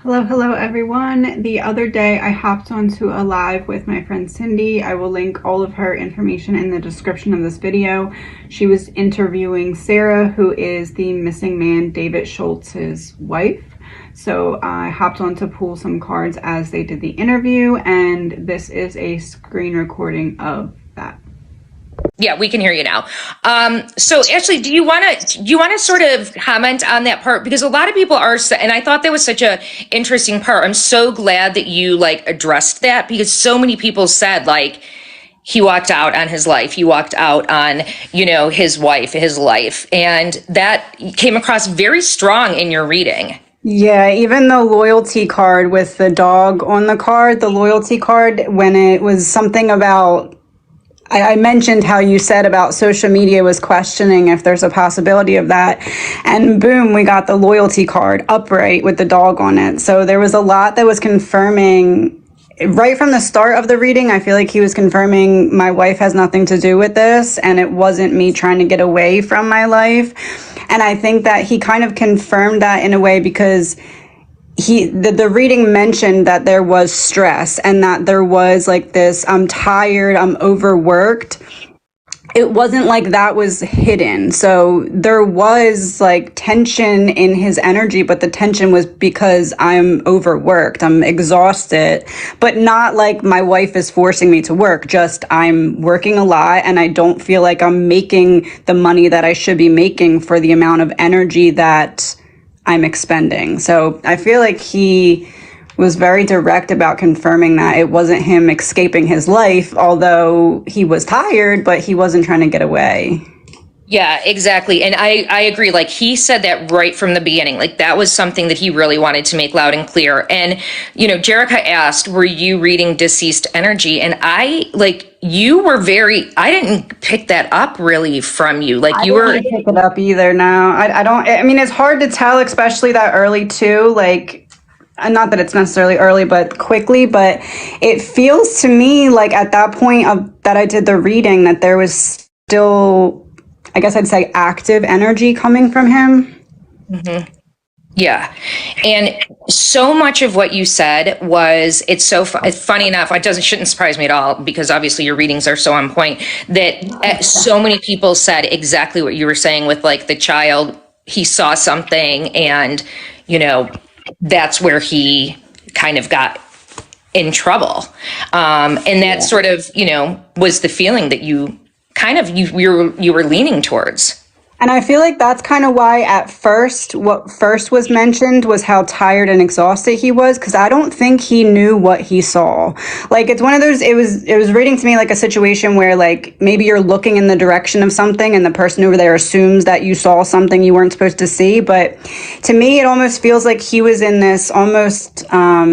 Hello everyone. The other day I hopped onto a live with my friend Cindy. I will link all of her information in the description of this video. She was interviewing Sarah, who is the missing man David Schultz's wife. So I hopped on to pull some cards as they did the interview, and this is a screen recording of that. Yeah, we can hear you now. So Ashley, do you want to sort of comment on that part? Because a lot of people are, and I thought that was such a interesting part. I'm so glad that you addressed that, because so many people said he walked out on his life. He walked out on, his wife, his life. And that came across very strong in your reading. Yeah, even the loyalty card with the dog on the card, the loyalty card, when it was something about, I mentioned how you said about social media was questioning if there's a possibility of that. And boom, we got the loyalty card upright with the dog on it. So there was a lot that was confirming right from the start of the reading. I feel like he was confirming my wife has nothing to do with this, and it wasn't me trying to get away from my life. And I think that he kind of confirmed that in a way, because the reading mentioned that there was stress and that there was this, I'm tired, I'm overworked. It wasn't like that was hidden. So there was tension in his energy, but the tension was because I'm overworked, I'm exhausted, but not like my wife is forcing me to work, just I'm working a lot and I don't feel like I'm making the money that I should be making for the amount of energy that I'm expending. So I feel like he was very direct about confirming that it wasn't him escaping his life, although he was tired, but he wasn't trying to get away. Yeah, exactly. And I agree. He said that right from the beginning. That was something that he really wanted to make loud and clear. And, Jerica asked, were you reading deceased energy? And you were I didn't pick that up really from you. You were. I didn't pick it up either. No, I mean, it's hard to tell, especially that early too. Not that it's necessarily early, but quickly, but it feels to me at that point that I did the reading that there was still, I guess I'd say, active energy coming from him. Mm-hmm. Yeah. And so much of what you said was, it's funny enough, shouldn't surprise me at all, because obviously your readings are so on point, that so many people said exactly what you were saying with the child. He saw something and, that's where he kind of got in trouble. And that sort of, was the feeling that you were leaning towards. And I feel like that's kind of why at first, what first was mentioned was how tired and exhausted he was, because I don't think he knew what he saw. It's one of those, it was reading to me like a situation where maybe you're looking in the direction of something and the person over there assumes that you saw something you weren't supposed to see. But to me, it almost feels like he was in this almost, not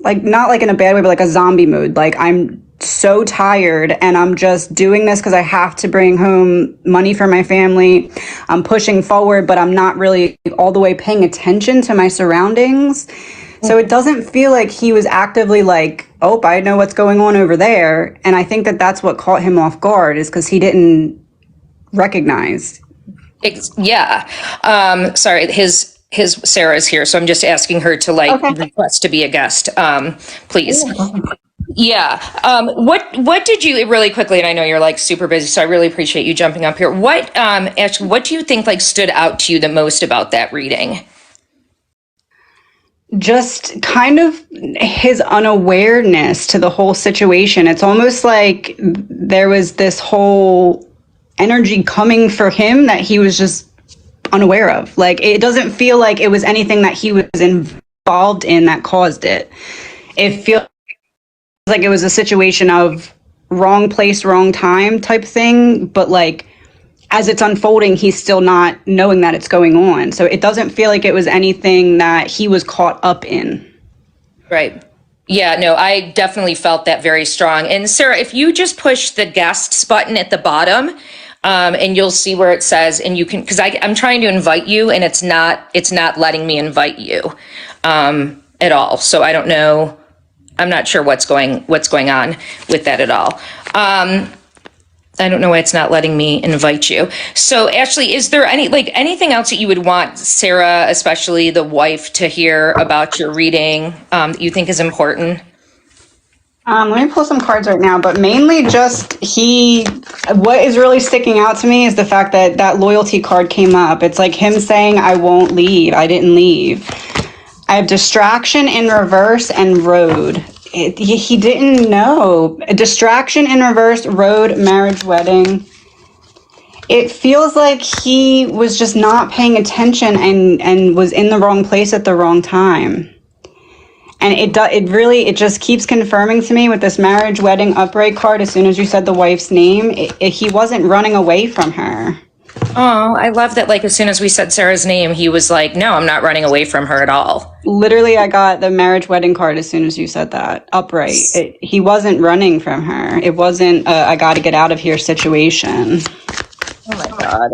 in a bad way, but a zombie mode. I'm so tired and I'm just doing this because I have to bring home money for my family. I'm pushing forward, but I'm not really all the way paying attention to my surroundings. So it doesn't feel like he was actively oh, I know what's going on over there. And I think that that's what caught him off guard, is because he didn't recognize. Yeah. Sorry, his Sarah is here, so I'm just asking her to request to be a guest, please. Yeah. What did you, really quickly, and I know you're super busy, so I really appreciate you jumping up here. Actually, what do you think stood out to you the most about that reading? Just kind of his unawareness to the whole situation. It's almost like there was this whole energy coming for him that he was just unaware of. It doesn't feel like it was anything that he was involved in that caused it. It feels like it was a situation of wrong place, wrong time type thing, but as it's unfolding, he's still not knowing that it's going on. So it doesn't feel like it was anything that he was caught up in. Right. Yeah, no, I definitely felt that very strong. And Sarah, if you just push the guests button at the bottom, and you'll see where it says, and you can, because I'm trying to invite you and it's not letting me invite you at all. So I don't know. I'm not sure what's going on with that at all. I don't know why it's not letting me invite you. So Ashley, is there anything else that you would want Sarah, especially the wife, to hear about your reading that you think is important? Let me pull some cards right now, but mainly just what is really sticking out to me is the fact that that loyalty card came up. It's like him saying, I won't leave. I didn't leave. I have distraction in reverse and road. He didn't know. A distraction in reverse, road, marriage, wedding. It feels like he was just not paying attention and was in the wrong place at the wrong time. And it just keeps confirming to me with this marriage, wedding, upright card. As soon as you said the wife's name, he wasn't running away from her. Oh, I love that. Like, as soon as we said Sarah's name, he was like, no, I'm not running away from her at all. Literally, I got the marriage, wedding card as soon as you said that. Upright. He wasn't running from her. It wasn't I got to get out of here situation. Oh my God.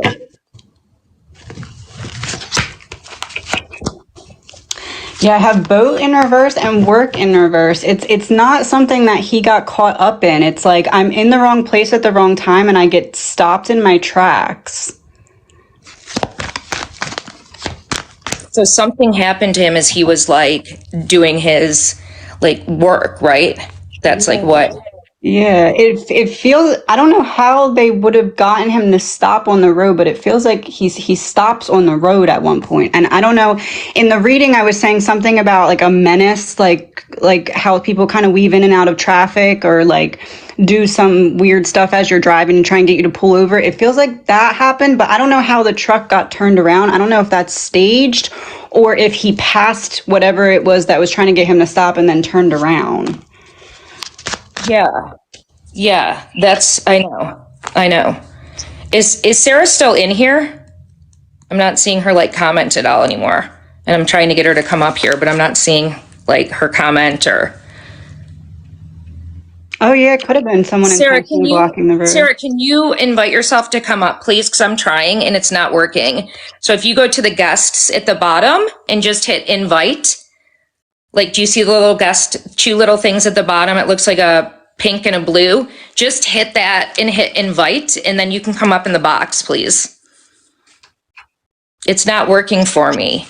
Yeah, I have boat in reverse and work in reverse. It's not something that he got caught up in. It's like I'm in the wrong place at the wrong time and I get stopped in my tracks. So something happened to him as he was like doing his like work, right? That's like what? Yeah, it feels, I don't know how they would have gotten him to stop on the road, but it feels like he stops on the road at one point. And I don't know, in the reading I was saying something about like a menace, like how people kind of weave in and out of traffic or like do some weird stuff as you're driving and try and get you to pull over. It feels like that happened, but I don't know how the truck got turned around. I don't know if that's staged or if he passed whatever it was that was trying to get him to stop and then turned around. Yeah, I know. Is Sarah still in here? I'm not seeing her like comment at all anymore. And I'm trying to get her to come up here, but I'm not seeing like her comment or. Oh yeah, it could have been someone intentionally blocking the road. Sarah, can you invite yourself to come up, please? Because I'm trying and it's not working. So if you go to the guests at the bottom and just hit invite, like, do you see the little guest, two little things at the bottom? It looks like a pink and a blue. Just hit that and hit invite, and then you can come up in the box, please. It's not working for me.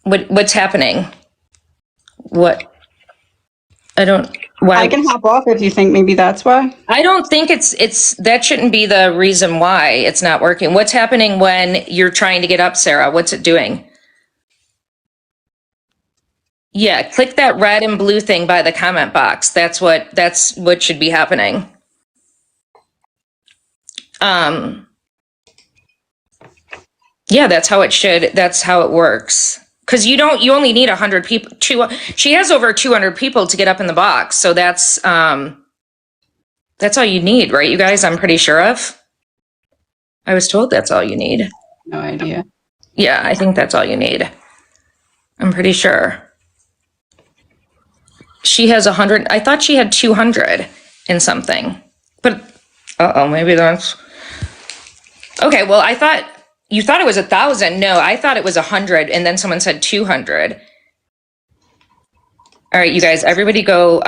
What's happening? What? Why? I can hop off if you think maybe that's why. I don't think it's that shouldn't be the reason why it's not working. What's happening when you're trying to get up, Sarah? What's it doing? Yeah, click that red and blue thing by the comment box. That's what should be happening. Yeah, that's how it works. Because you only need 100 people. She has over 200 people to get up in the box. So that's all you need, right, you guys? I'm pretty sure of. I was told that's all you need. No idea. Yeah, I think that's all you need. I'm pretty sure. She has 100. I thought she had 200 and something. But, maybe that's. Okay, well, you thought it was 1,000. No, I thought it was 100, and then someone said 200. All right, you guys, everybody go.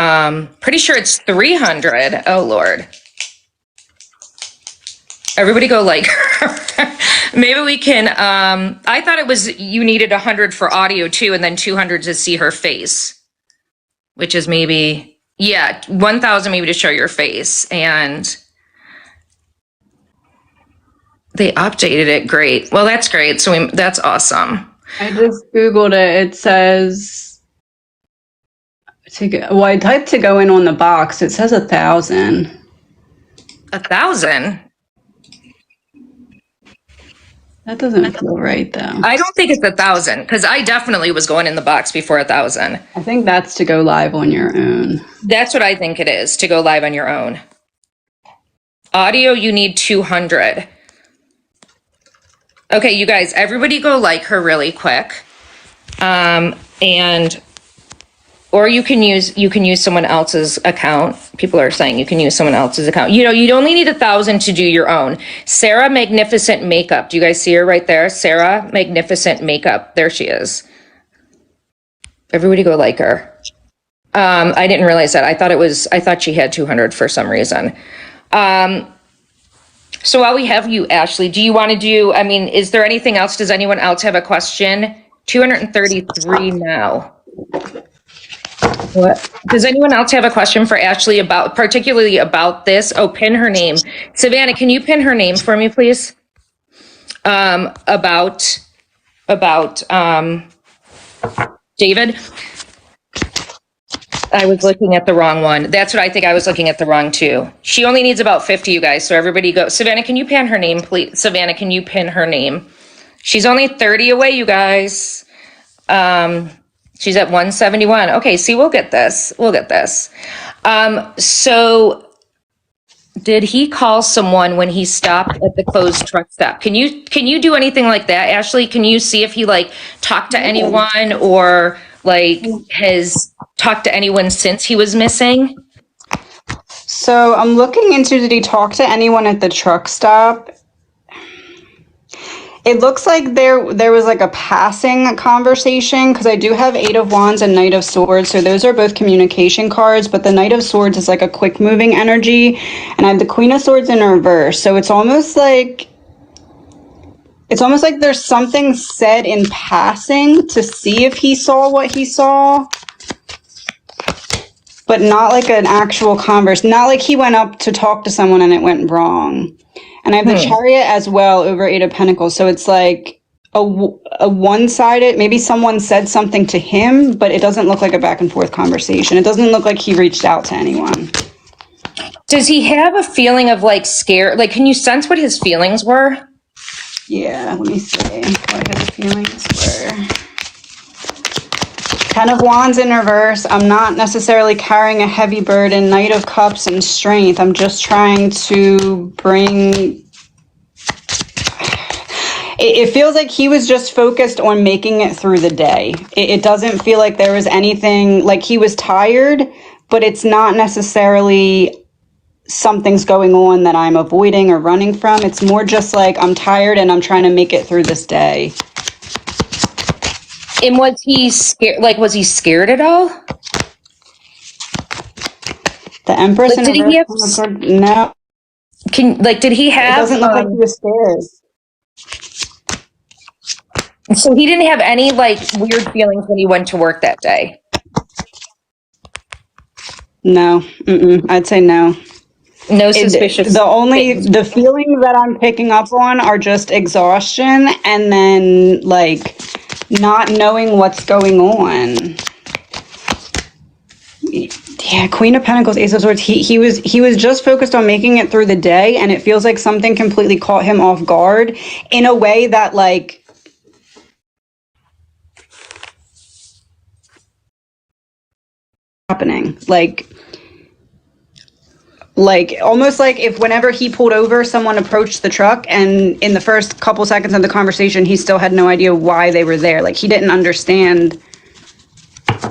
Pretty sure it's 300. Oh, Lord. Everybody go like her. Maybe we can. I thought it was you needed 100 for audio, too, and then 200 to see her face. Which is maybe, 1,000 maybe to show your face. And they updated it. Great. Well, that's great. So that's awesome. I just Googled it. It says, I typed to go in on the box. It says 1,000. 1,000? That doesn't feel right, though. I don't think it's 1,000 because I definitely was going in the box before 1,000. I think that's to go live on your own. That's what I think it is, to go live on your own. Audio, you need 200. Okay, you guys, everybody go like her really quick. Or you can use someone else's account. People are saying you can use someone else's account. You'd only need 1,000 to do your own. Sarah Magnificent Makeup. Do you guys see her right there? Sarah Magnificent Makeup. There she is. Everybody go like her. I didn't realize that. I thought she had 200 for some reason. So while we have you, Ashley, do you want to do, I mean, is there anything else? Does anyone else have a question? 233 now. What? Does anyone else have a question for Ashley about, particularly about this? Oh, pin her name. Savannah, can you pin her name for me, please? About David. I was looking at the wrong one. That's what I think. I was looking at the wrong two. She only needs about 50, you guys. So everybody go. Savannah, can you pin her name, please? Savannah, can you pin her name? She's only 30 away, you guys. She's at 171. Okay, see, we'll get this. We'll get this. So did he call someone when he stopped at the closed truck stop? Can you do anything like that, Ashley? Can you see if he like talked to anyone or like has talked to anyone since he was missing? So I'm looking into, did he talk to anyone at the truck stop? It looks like there was like a passing conversation, because I do have Eight of Wands and Knight of Swords, so those are both communication cards, but the Knight of Swords is like a quick moving energy, and I have the Queen of Swords in reverse, so it's almost like there's something said in passing to see if he saw what he saw, but not like an actual conversation, not like he went up to talk to someone and it went wrong. And I have the Chariot as well over Eight of Pentacles. So it's like a one-sided, maybe someone said something to him, but it doesn't look like a back and forth conversation. It doesn't look like he reached out to anyone. Does he have a feeling of like scare? Like, can you sense what his feelings were? Yeah, let me see what his feelings were. Ten of Wands in reverse. I'm not necessarily carrying a heavy burden. Knight of Cups and Strength. I'm just trying to bring... It feels like he was just focused on making it through the day. It doesn't feel like there was anything... Like he was tired, but it's not necessarily something's going on that I'm avoiding or running from. It's more just like I'm tired and I'm trying to make it through this day. And was he scared? Like, was he scared at all? The Empress like, in did he have, no. Did he have... It doesn't look like he was scared. So he didn't have any, like, weird feelings when he went to work that day? No. I'd say no. No suspicious... The feelings that I'm picking up on are just exhaustion and then, like... not knowing what's going on. Yeah, Queen of Pentacles, Ace of Swords. He was just focused on making it through the day, and it feels like something completely caught him off guard in a way that like happening. Like almost like if whenever he pulled over, someone approached the truck and in the first couple seconds of the conversation, he still had no idea why they were there. Like he didn't understand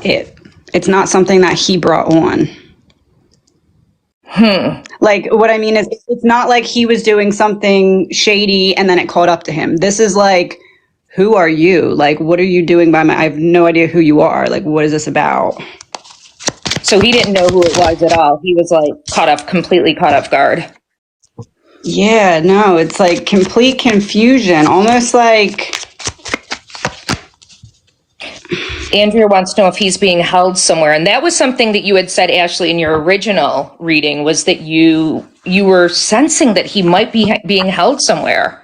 it. It's not something that he brought on. Like what I mean is it's not like he was doing something shady and then it caught up to him. This is like, who are you? Like, what are you doing by I have no idea who you are. Like, what is this about? So he didn't know who it was at all. He was like completely caught off guard. Yeah, no, it's like complete confusion. Almost like... Andrea wants to know if he's being held somewhere. And that was something that you had said, Ashley, in your original reading, was that you were sensing that he might be being held somewhere.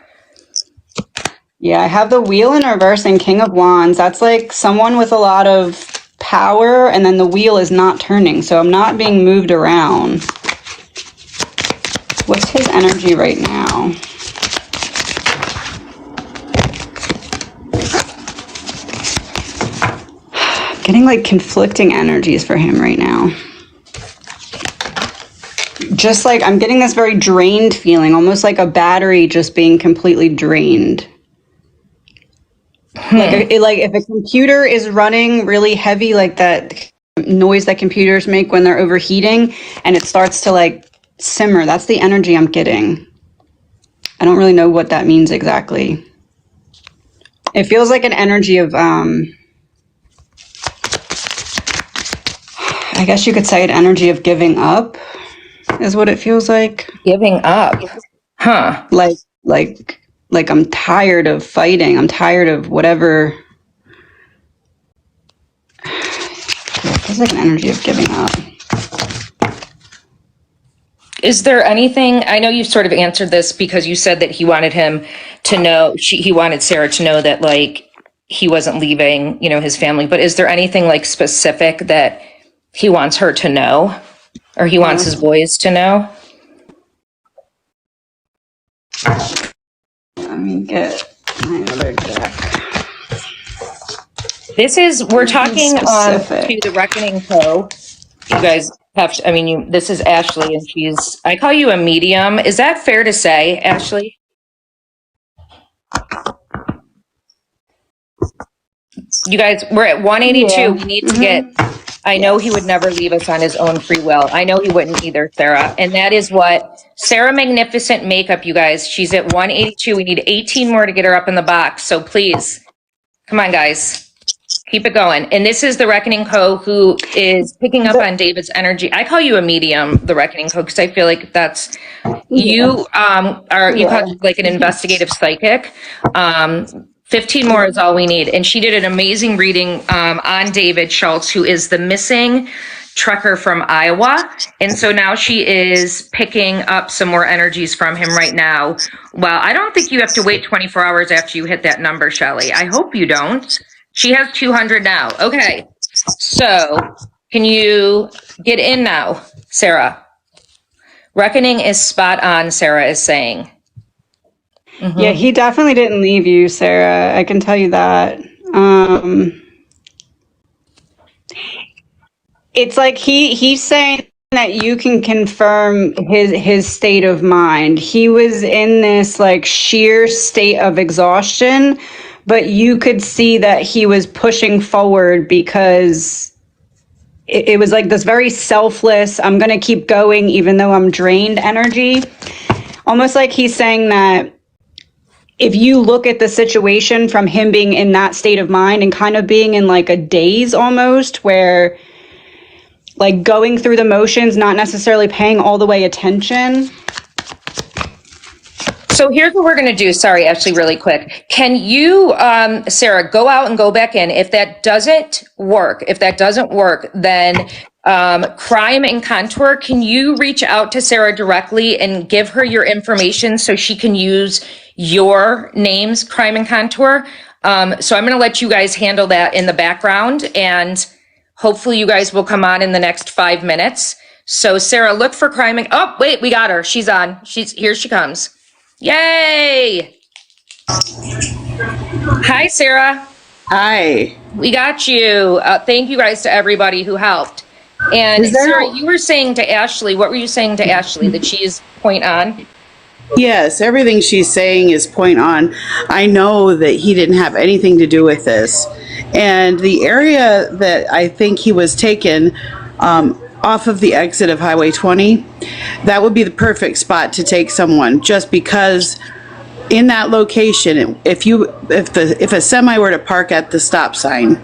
Yeah, I have the Wheel in reverse and King of Wands. That's like someone with a lot of power, and then the wheel is not turning, so I'm not being moved around. What's his energy right now? I'm getting like conflicting energies for him right now. Just like I'm getting this very drained feeling, almost like a battery just being completely drained. Like if a computer is running really heavy, like that noise that computers make when they're overheating, and it starts to like simmer. That's the energy I'm getting. I don't really know what that means exactly. It feels like an energy of, I guess you could say an energy of giving up is what it feels like. Giving up? Huh. Like I'm tired of fighting. I'm tired of whatever. It's like an energy of giving up. Is there anything, I know you sort of answered this because you said that he wanted him to know, he wanted Sarah to know that like he wasn't leaving, you know, his family, but is there anything like specific that he wants her to know or he wants his boys to know? Let me get my other deck. This is, we're talking to the Reckoning Co. You guys have to, I mean, this is Ashley and she's, I call you a medium. Is that fair to say, Ashley? You guys, we're at 182. Yeah. We need to get, I know he would never leave us on his own free will. I know he wouldn't either, Sarah. And that is what Sarah Magnificent Makeup, you guys. She's at 182. We need 18 more to get her up in the box. So please, come on, guys. Keep it going. And this is the Reckoning Co. who is picking up on David's energy. I call you a medium, the Reckoning Co. because I feel like that's, you you call it like an investigative psychic. 15 more is all we need. And she did an amazing reading on David Schultz, who is the missing trucker from Iowa. And so now she is picking up some more energies from him right now. Well, I don't think you have to wait 24 hours after you hit that number, Shelley. I hope you don't. She has 200 now. Okay. So can you get in now, Sarah? Reckoning is spot on, Sarah is saying. Mm-hmm. Yeah, he definitely didn't leave you, Sarah. I can tell you that. It's like he's saying that you can confirm his state of mind. He was in this like sheer state of exhaustion, but you could see that he was pushing forward because it was like this very selfless, I'm going to keep going even though I'm drained energy. Almost like he's saying that if you look at the situation from him being in that state of mind and kind of being in like a daze almost, where like going through the motions, not necessarily paying all the way attention. So here's what we're going to do. Sorry, Ashley, really quick. Can you, Sarah, go out and go back in? If that doesn't work, then Crime and Contour, can you reach out to Sarah directly and give her your information so she can use your names, Crime and Contour? So I'm going to let you guys handle that in the background, and hopefully you guys will come on in the next 5 minutes. So Sarah, look for Crime and, oh, wait, we got her. She's on. Here she comes. Yay! Hi, Sarah. Hi. We got you. Thank you guys to everybody who helped. And Sarah, you were saying to Ashley, what were you saying to Ashley? That she's point on? Yes, everything she's saying is point on. I know that he didn't have anything to do with this. And the area that I think he was taken off of the exit of Highway 20, that would be the perfect spot to take someone, just because in that location, if a semi were to park at the stop sign,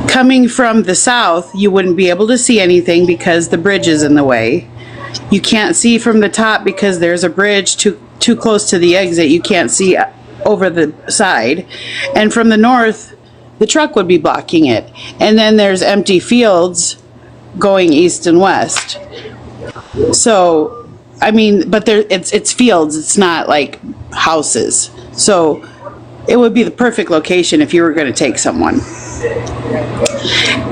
coming from the south, you wouldn't be able to see anything because the bridge is in the way. You can't see from the top because there's a bridge too close to the exit. You can't see over the side. And from the north, the truck would be blocking it. And then there's empty fields going east and west. So, I mean, but it's fields. It's not like houses. So it would be the perfect location if you were going to take someone.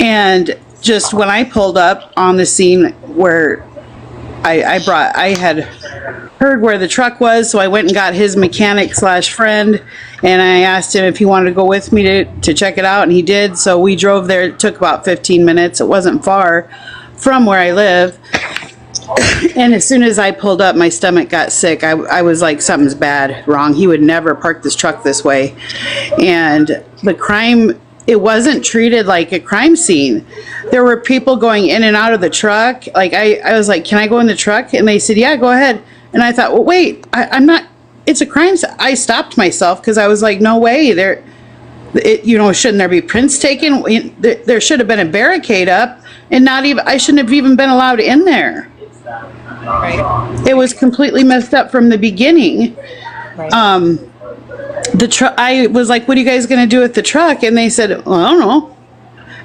And just when I pulled up on the scene where I had heard where the truck was, so I went and got his mechanic / friend, and I asked him if he wanted to go with me to check it out, and he did. So we drove there. It took about 15 minutes. It wasn't far from where I live. And as soon as I pulled up, my stomach got sick. I was like, something's bad, wrong. He would never park this truck this way. And the crime, it wasn't treated like a crime scene. There were people going in and out of the truck. Like I was like, can I go in the truck? And they said, yeah, go ahead. And I thought, well, wait, I'm not, it's a crime. I stopped myself because I was like, no way. Shouldn't there be prints taken? There should have been a barricade up, and not even, I shouldn't have even been allowed in there. Right. It was completely messed up from the beginning. Right. The truck, I was like, what are you guys going to do with the truck? And they said, well, I don't know.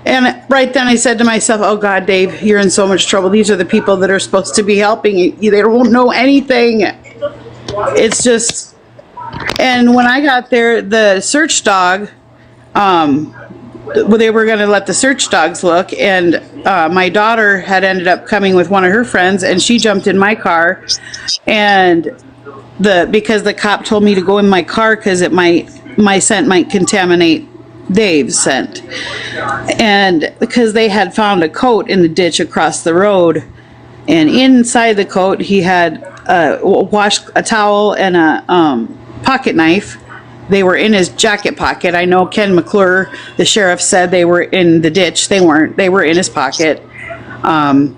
And right then I said to myself, oh God, Dave, you're in so much trouble. These are the people that are supposed to be helping you. They don't know anything. It's just, and when I got there, the search dog, they were going to let the search dogs look, and my daughter had ended up coming with one of her friends, and she jumped in my car, and because the cop told me to go in my car because my scent might contaminate Dave's scent, and because they had found a coat in the ditch across the road, and inside the coat he had a towel and a pocket knife. They were in his jacket pocket. I know Ken McClure, the sheriff, said they were in the ditch. They weren't. They were in his pocket. I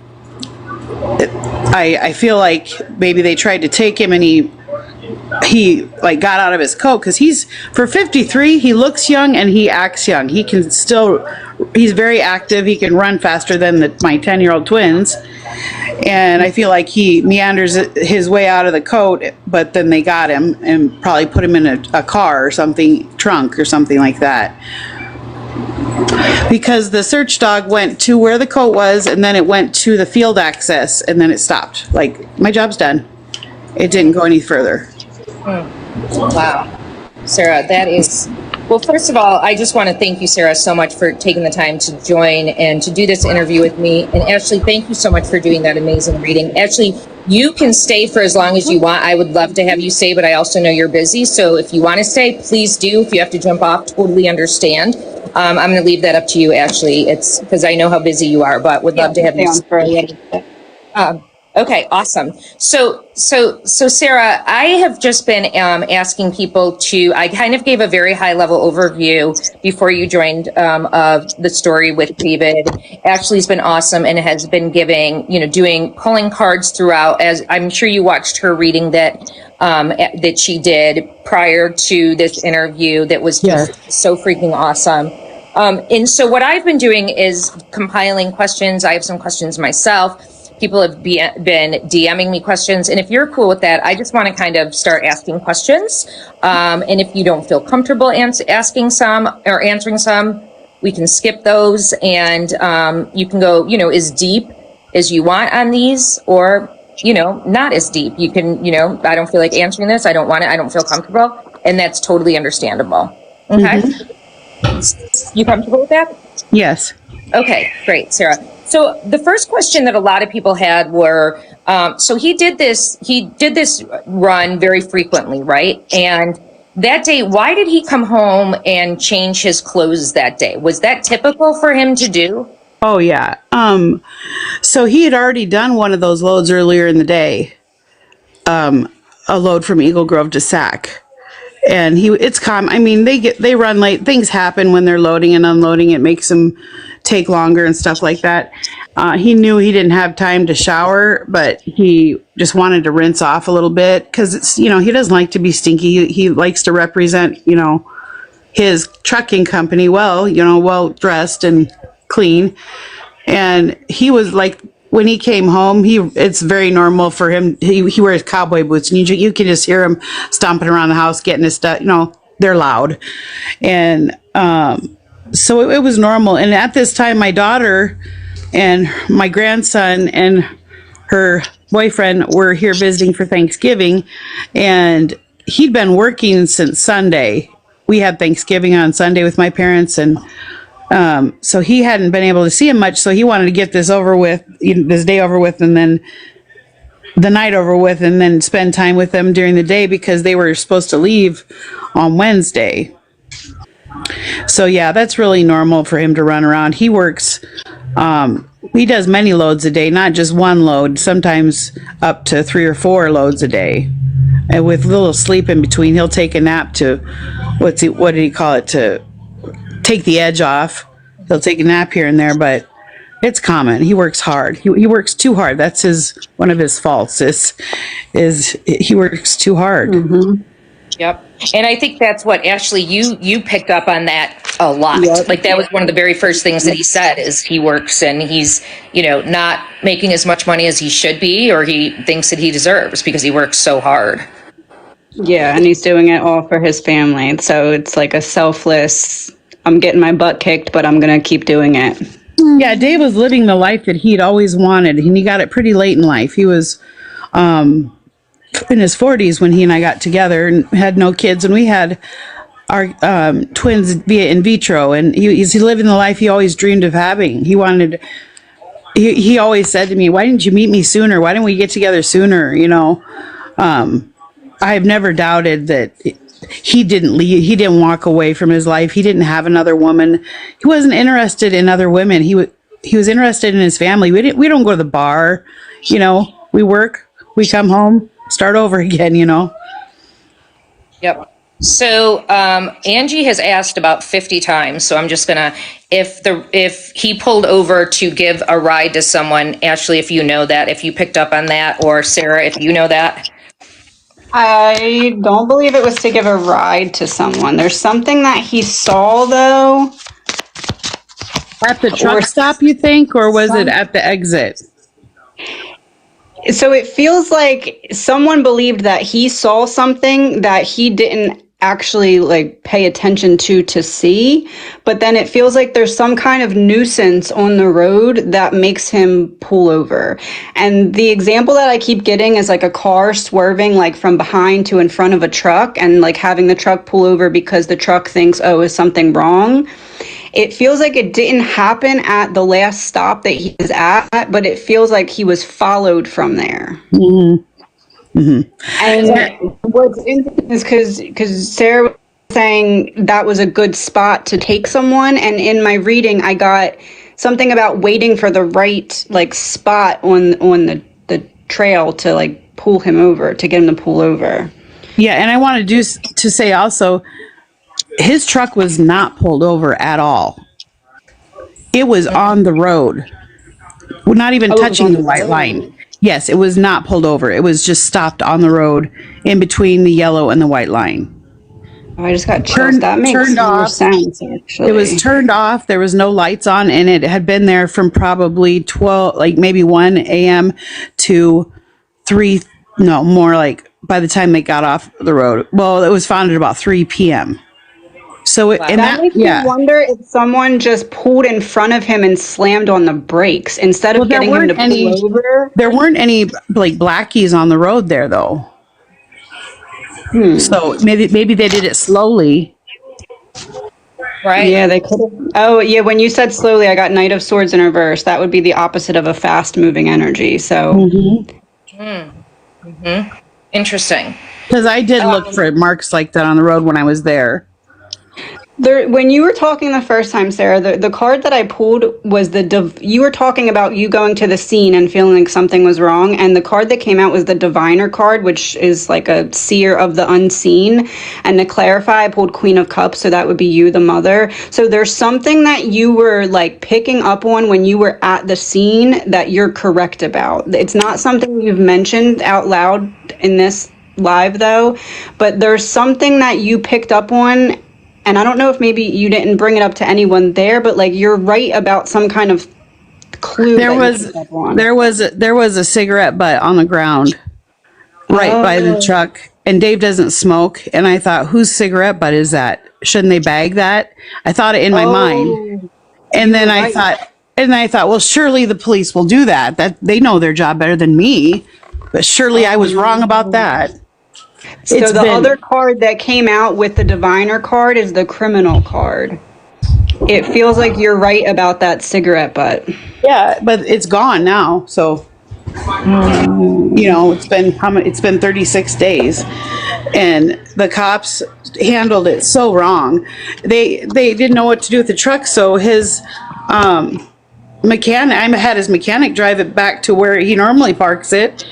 feel like maybe they tried to take him, and he like got out of his coat, because for 53, he looks young and he acts young. He's very active. He can run faster than my 10-year-old twins. And I feel like he meanders his way out of the coat, but then they got him and probably put him in a car or something, trunk or something like that. Because the search dog went to where the coat was, and then it went to the field access, and then it stopped. Like, my job's done. It didn't go any further. Wow. Sarah, that is... Well, first of all, I just want to thank you, Sarah, so much for taking the time to join and to do this interview with me. And Ashley, thank you so much for doing that amazing reading. Ashley, you can stay for as long as you want. I would love to have you stay, but I also know you're busy. So if you want to stay, please do. If you have to jump off, totally understand. I'm going to leave that up to you, Ashley. It's because I know how busy you are, but would love to have you stay for a little bit. Okay, awesome. So Sarah, I have just been asking people I kind of gave a very high level overview before you joined of the story with David. Ashley's been awesome and has been doing pulling cards throughout, as I'm sure you watched her reading that she did prior to this interview that was just so freaking awesome. And so what I've been doing is compiling questions. I have some questions myself. People have been DMing me questions. And if you're cool with that, I just want to kind of start asking questions. And if you don't feel comfortable asking some or answering some, we can skip those. And you can go, as deep as you want on these, or, not as deep. You can, I don't feel like answering this. I don't want it. I don't feel comfortable. And that's totally understandable. Okay. Mm-hmm. You comfortable with that? Yes. Okay, great, Sarah. So the first question that a lot of people had were, so he did this run very frequently, right? And that day, why did he come home and change his clothes that day? Was that typical for him to do? Oh, yeah. So he had already done one of those loads earlier in the day, a load from Eagle Grove to Sac. And it's common. I mean, they run late. Things happen when they're loading and unloading. It makes them take longer and stuff like that. He knew he didn't have time to shower, but he just wanted to rinse off a little bit because it's, he doesn't like to be stinky. He likes to represent, his trucking company well, well dressed and clean. And he was like, when he came home, it's very normal for him. He wears cowboy boots, and you can just hear him stomping around the house, getting his stuff. They're loud, and so it was normal. And at this time, my daughter and my grandson and her boyfriend were here visiting for Thanksgiving, and he'd been working since Sunday. We had Thanksgiving on Sunday with my parents, and so he hadn't been able to see him much, so he wanted to get this over with, this day over with, and then the night over with, and then spend time with them during the day because they were supposed to leave on Wednesday. So yeah, that's really normal for him to run around. He works, he does many loads a day, not just one load, sometimes up to 3 or 4 loads a day. And with a little sleep in between, he'll take a nap to, what did he call it, to take the edge off. He'll take a nap here and there, but it's common. He works hard. He works too hard. That's one of his faults is he works too hard. Mm-hmm. Yep. And I think that's what, Ashley, you picked up on that a lot. Yep. Like that was one of the very first things that he said is he works and he's, not making as much money as he should be, or he thinks that he deserves because he works so hard. Yeah, and he's doing it all for his family. So it's like a selfless, I'm getting my butt kicked, but I'm going to keep doing it. Yeah, Dave was living the life that he'd always wanted, and he got it pretty late in life. He was in his 40s when he and I got together and had no kids, and we had our twins via in vitro, and he's living the life he always dreamed of having. He always said to me, why didn't you meet me sooner? Why didn't we get together sooner? I've never doubted that he didn't leave. He didn't walk away from his life. He didn't have another woman. He wasn't interested in other women. He was interested in his family. We don't go to the bar, we work, we come home, start over again, Yep. So Angie has asked about 50 times. So I'm just gonna, if he pulled over to give a ride to someone, Ashley, if you know that, if you picked up on that, or Sarah, if you know that. I don't believe it was to give a ride to someone. There's something that he saw, though. At the truck stop, you think, or was it at the exit? So it feels like someone believed that he saw something that he didn't actually pay attention to see, but then it feels like there's some kind of nuisance on the road that makes him pull over. And the example that I keep getting is a car swerving from behind to in front of a truck, and having the truck pull over because the truck thinks, oh, is something wrong? It feels like it didn't happen at the last stop that he was at, but it feels like he was followed from there. Mm-hmm. Mm-hmm. And what's interesting is because Sarah was saying that was a good spot to take someone, and in my reading I got something about waiting for the right spot on the trail to pull him over, to get him to pull over. Yeah, and I wanted to say also, his truck was not pulled over at all. It was on the road, not even touching the white line. Yes, it was not pulled over. It was just stopped on the road in between the yellow and the white line. Oh, I just got chills. That makes more sense, actually. It was turned off. There was no lights on, and it had been there from probably 1 a.m. to 3, no, more by the time they got off the road. Well, it was found at about 3 p.m. So that makes me wonder if someone just pulled in front of him and slammed on the brakes instead of getting him to pull over. There weren't any blackies on the road there, though. So maybe they did it slowly. Right. Yeah, they could have. Oh, yeah. When you said slowly, I got Knight of Swords in reverse. That would be the opposite of a fast-moving energy. So. Interesting. Because I did look for marks like that on the road when I was there. When you were talking the first time, Sarah, the card that I pulled was you were talking about you going to the scene and feeling like something was wrong, and the card that came out was the Diviner card, which is a seer of the unseen. And to clarify, I pulled Queen of Cups, so that would be you, the mother. So there's something that you were picking up on when you were at the scene that you're correct about. It's not something you've mentioned out loud in this live, though, but there's something that you picked up on. And I don't know if maybe you didn't bring it up to anyone there, but you're right about some kind of clue. There was a cigarette butt on the ground right by the truck, and Dave doesn't smoke, and I thought, whose cigarette butt is that? Shouldn't they bag that? I thought it in my mind. And then I thought, well, surely the police will do that. That they know their job better than me. But surely I was wrong about that. So other card that came out with the Diviner card is the Criminal card. It feels like you're right about that cigarette butt. Yeah, but it's gone now. So, it's been 36 days, and the cops handled it so wrong. They didn't know what to do with the truck. So his mechanic, I had his mechanic drive it back to where he normally parks it.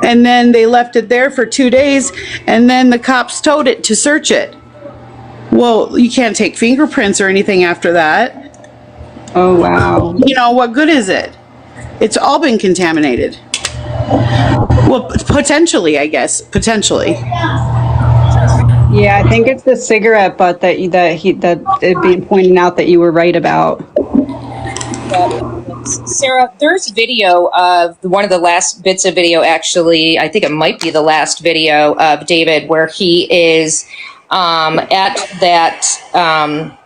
And then they left it there for 2 days, and then the cops towed it to search it. Well, you can't take fingerprints or anything after that. Oh, wow. What good is it? It's all been contaminated. Well, potentially, I guess. Potentially. Yeah, I think it's the cigarette butt that it being pointed out that you were right about. Sarah, there's video of one of the last bits of video, actually, I think it might be the last video of David, where he is at that,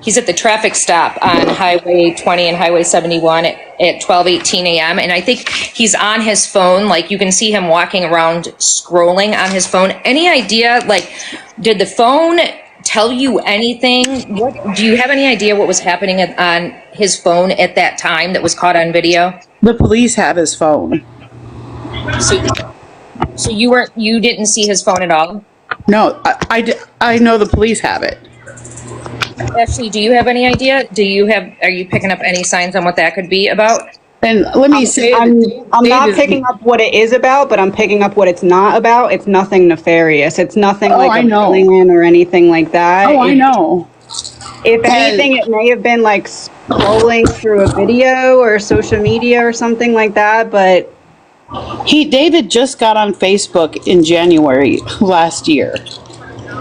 he's at the traffic stop on Highway 20 and Highway 71 at 12:18 a.m. And I think he's on his phone. Like, you can see him walking around scrolling on his phone. Any idea, like, did the phone tell you anything? What do you have any idea what was happening on his phone at that time that was caught on video? The police have his phone. So you didn't see his phone at all? No, I know the police have it. Ashley, do you have any idea? Are you picking up any signs on what that could be about? And let me say, I'm not picking up what it is about, but I'm picking up what it's not about. It's nothing nefarious. It's nothing like a plan or anything like that. Oh, I know. If anything, it may have been like scrolling through a video or social media or something like that, but David just got on Facebook in January last year.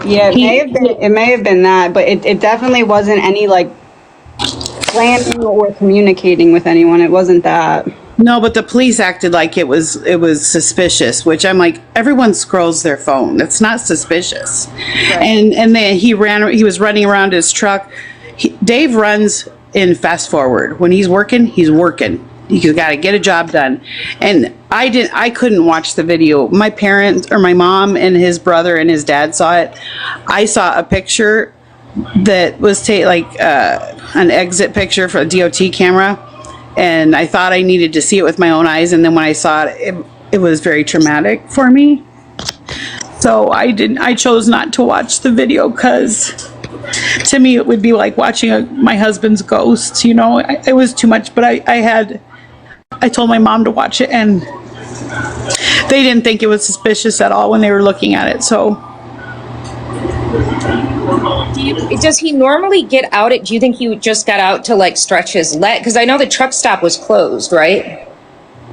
yeah, it may have been that, but it definitely wasn't any like planning or communicating with anyone. It wasn't that. No, but the police acted like it was suspicious, which I'm like, everyone scrolls their phone. It's not suspicious. Right. And then he was running around his truck. Dave runs in fast forward. When he's working, he's working. He's got to get a job done. And I couldn't watch the video. My parents, or my mom and his brother and his dad saw it. I saw a picture that was an exit picture for a DOT camera, and I thought I needed to see it with my own eyes, and then when I saw it, it was very traumatic for me. So I chose not to watch the video, because to me it would be like watching my husband's ghost, you know. It was too much, but I told my mom to watch it, and they didn't think it was suspicious at all when they were looking at it. So does he normally get out? Do you think he just got out to like stretch his leg? Because I know the truck stop was closed, right?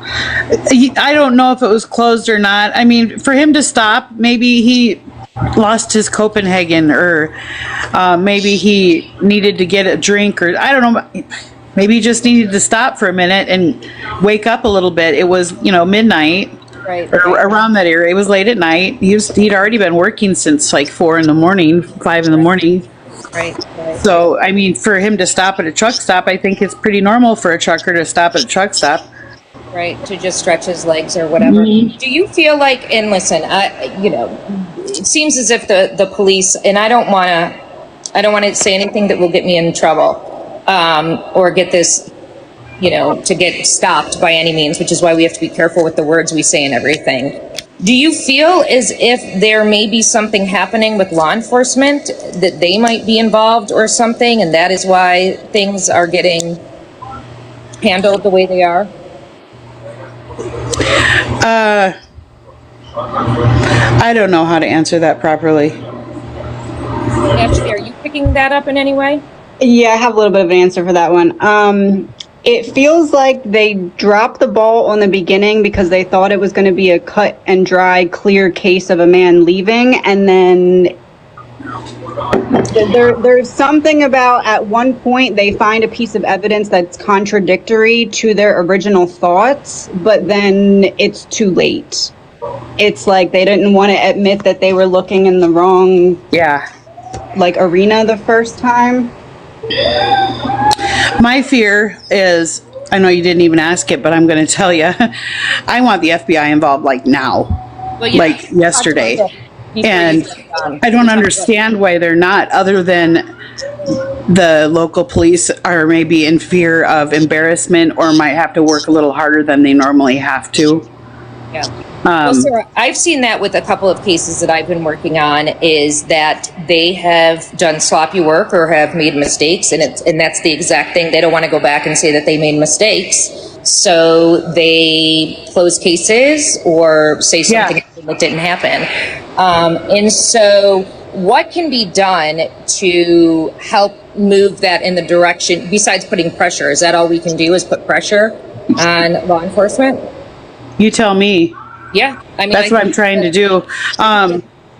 I don't know if it was closed or not. I mean, for him to stop, maybe he lost his Copenhagen, or maybe he needed to get a drink, or I don't know. Maybe he just needed to stop for a minute and wake up a little bit. It was, midnight. Right. Or around that area. It was late at night. He'd already been working since like 4 in the morning, 5 in the morning. Right. So, I mean, for him to stop at a truck stop, I think it's pretty normal for a trucker to stop at a truck stop. Right, to just stretch his legs or whatever. Mm-hmm. Do you feel like, and listen, it seems as if the police, and I don't want to say anything that will get me in trouble, or get this, to get stopped by any means, which is why we have to be careful with the words we say and everything. Do you feel as if there may be something happening with law enforcement, that they might be involved or something, and that is why things are getting handled the way they are? I don't know how to answer that properly. Actually, are you picking that up in any way? Yeah, I have a little bit of an answer for that one. It feels like they dropped the ball on the beginning because they thought it was going to be a cut and dry, clear case of a man leaving. And then there's something about, at one point, they find a piece of evidence that's contradictory to their original thoughts, but then it's too late. It's like they didn't want to admit that they were looking in the wrong arena the first time. My fear is, I know you didn't even ask it, but I'm going to tell you, I want the FBI involved like now, like yesterday. And I don't understand why they're not, other than the local police are maybe in fear of embarrassment or might have to work a little harder than they normally have to. Yeah. Well, Sarah, I've seen that with a couple of cases that I've been working on, is that they have done sloppy work or have made mistakes, and that's the exact thing. They don't want to go back and say that they made mistakes, so they close cases or say something that didn't happen. And so what can be done to help move that in the direction, besides putting pressure? Is that all we can do, is put pressure on law enforcement? You tell me. Yeah, I mean, that's what I'm trying to do.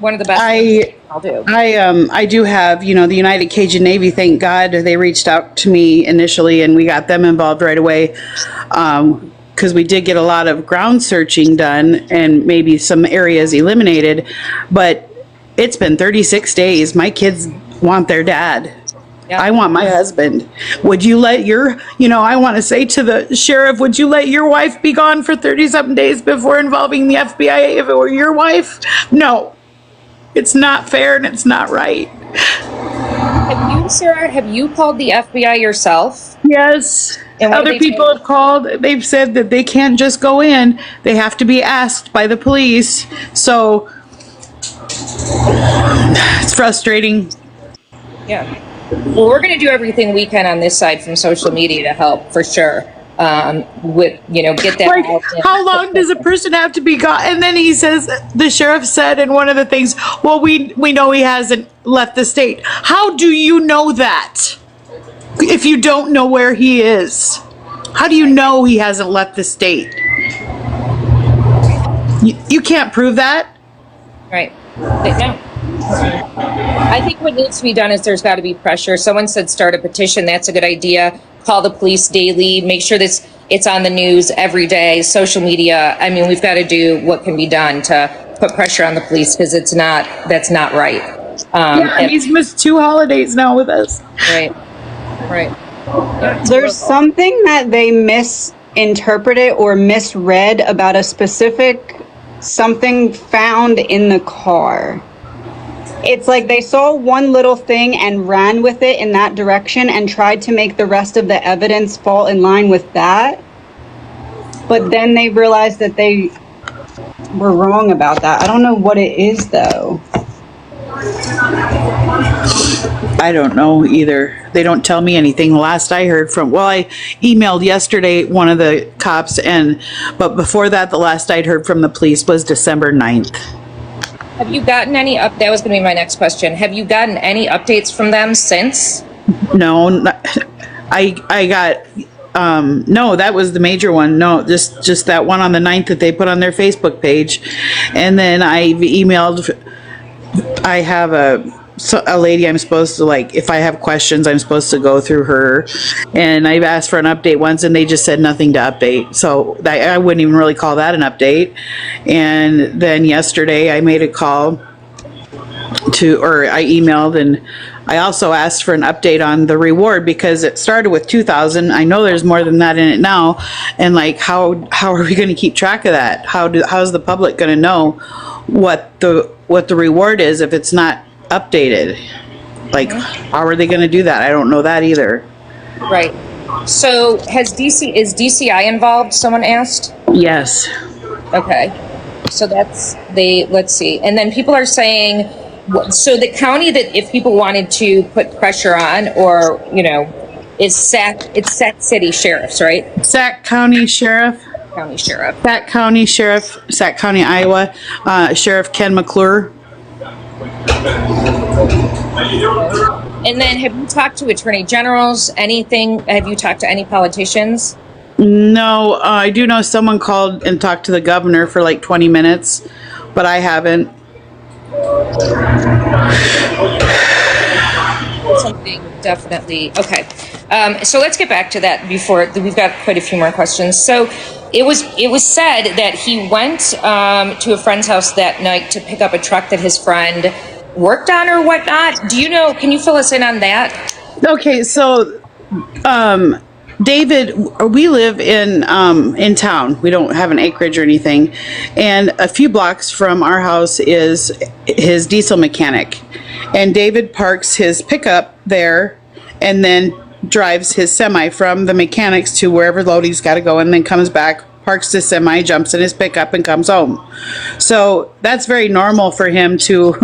one of the best things I'll do. I do have, the United Cajun Navy, thank God, they reached out to me initially and we got them involved right away. Because we did get a lot of ground searching done and maybe some areas eliminated, but it's been 36 days. My kids want their dad. Yeah. I want my husband. Would you let I want to say to the sheriff, would you let your wife be gone for 30-something days before involving the FBI if it were your wife? No. It's not fair and it's not right. Have you called the FBI yourself? Yes. And other people have called. They've said that they can't just go in. They have to be asked by the police. So it's frustrating. Yeah. Well, we're going to do everything we can on this side from social media to help, for sure. Get that. Like, how long does a person have to be gone? And then he says, the sheriff said in one of the things, well, we know he hasn't left the state. How do you know that? If you don't know where he is, how do you know he hasn't left the state? You can't prove that. Right. No. I think what needs to be done is there's got to be pressure. Someone said start a petition. That's a good idea. Call the police daily. Make sure it's on the news every day. Social media. I mean, we've got to do what can be done to put pressure on the police because that's not right. And he's missed 2 holidays now with us. Right. Yeah, there's something that they misinterpreted or misread about a specific something found in the car. It's like they saw one little thing and ran with it in that direction and tried to make the rest of the evidence fall in line with that. But then they realized that they were wrong about that. I don't know what it is, though. I don't know either. They don't tell me anything. The last I heard I emailed yesterday one of the cops, but before that, the last I'd heard from the police was December 9th. Have you gotten any that was going to be my next question. Have you gotten any updates from them since? No, I got, no, that was the major one. No, just that one on the 9th that they put on their Facebook page. And then I've emailed, I have a lady I'm supposed to, if I have questions, I'm supposed to go through her. And I've asked for an update once and they just said nothing to update. So I wouldn't even really call that an update. And then yesterday I made a call I emailed, and I also asked for an update on the reward because it started with 2,000. I know there's more than that in it now. And how are we going to keep track of that? How's the public going to know what the reward is if it's not updated? How are they going to do that? I don't know that either. Right. So is DCI involved? Someone asked. Yes. Okay. So let's see. And then people are saying, so the county that if people wanted to put pressure on or, is Sac City Sheriffs, right? Sac County Sheriff. Sac County Sheriff, Sac County, Iowa. Sheriff Ken McClure. And then have you talked to attorney generals? Anything? Have you talked to any politicians? No, I do know someone called and talked to the governor for 20 minutes, but I haven't. Something definitely. Okay. So let's get back to that before we've got quite a few more questions. So it was said that he went to a friend's house that night to pick up a truck that his friend worked on or whatnot. Do you know, can you fill us in on that? Okay. So, David, we live in town. We don't have an acreage or anything. And a few blocks from our house is his diesel mechanic. And David parks his pickup there and then drives his semi from the mechanics to wherever loading's got to go, and then comes back, parks the semi, jumps in his pickup, and comes home. So that's very normal for him to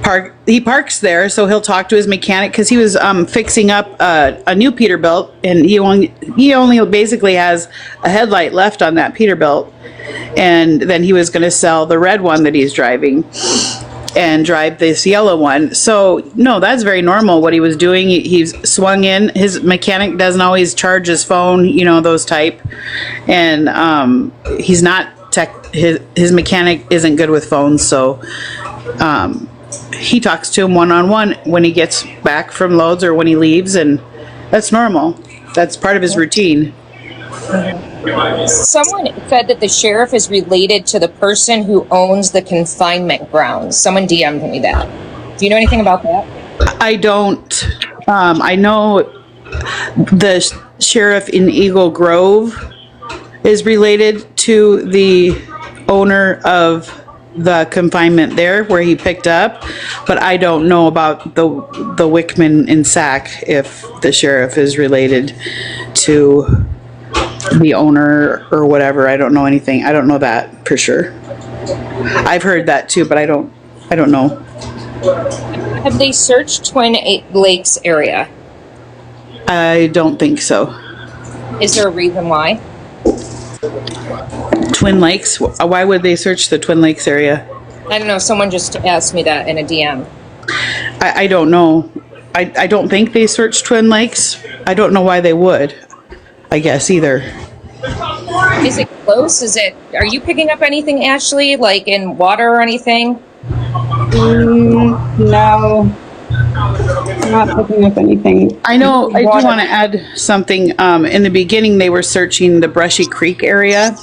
park. He parks there, so he'll talk to his mechanic because he was fixing up a new Peterbilt, and he only basically has a headlight left on that Peterbilt, and then he was going to sell the red one that he's driving and drive this yellow one. So no, that's very normal what he was doing. He's swung in. His mechanic doesn't always charge his phone, those type, and he's not tech. His mechanic isn't good with phones, so he talks to him one-on-one when he gets back from loads or when he leaves, and that's normal. That's part of his routine. Someone said that the sheriff is related to the person who owns the confinement grounds. Someone DM'd me that. Do you know anything about that? I don't. I know the sheriff in Eagle Grove is related to the owner of the confinement there where he picked up, but I don't know about the Wickman in Sac, if the sheriff is related to the owner or whatever. I don't know anything. I don't know that for sure. I've heard that too, but I don't know. Have they searched Twin Lakes area? I don't think so. Is there a reason why? Twin Lakes? Why would they search the Twin Lakes area? I don't know. Someone just asked me that in a DM. I don't know. I don't think they searched Twin Lakes. I don't know why they would, I guess, either. Is it close? Are you picking up anything, Ashley, like in water or anything? No. I'm not picking up anything. I know, I do want to add something. In the beginning, they were searching the Brushy Creek area.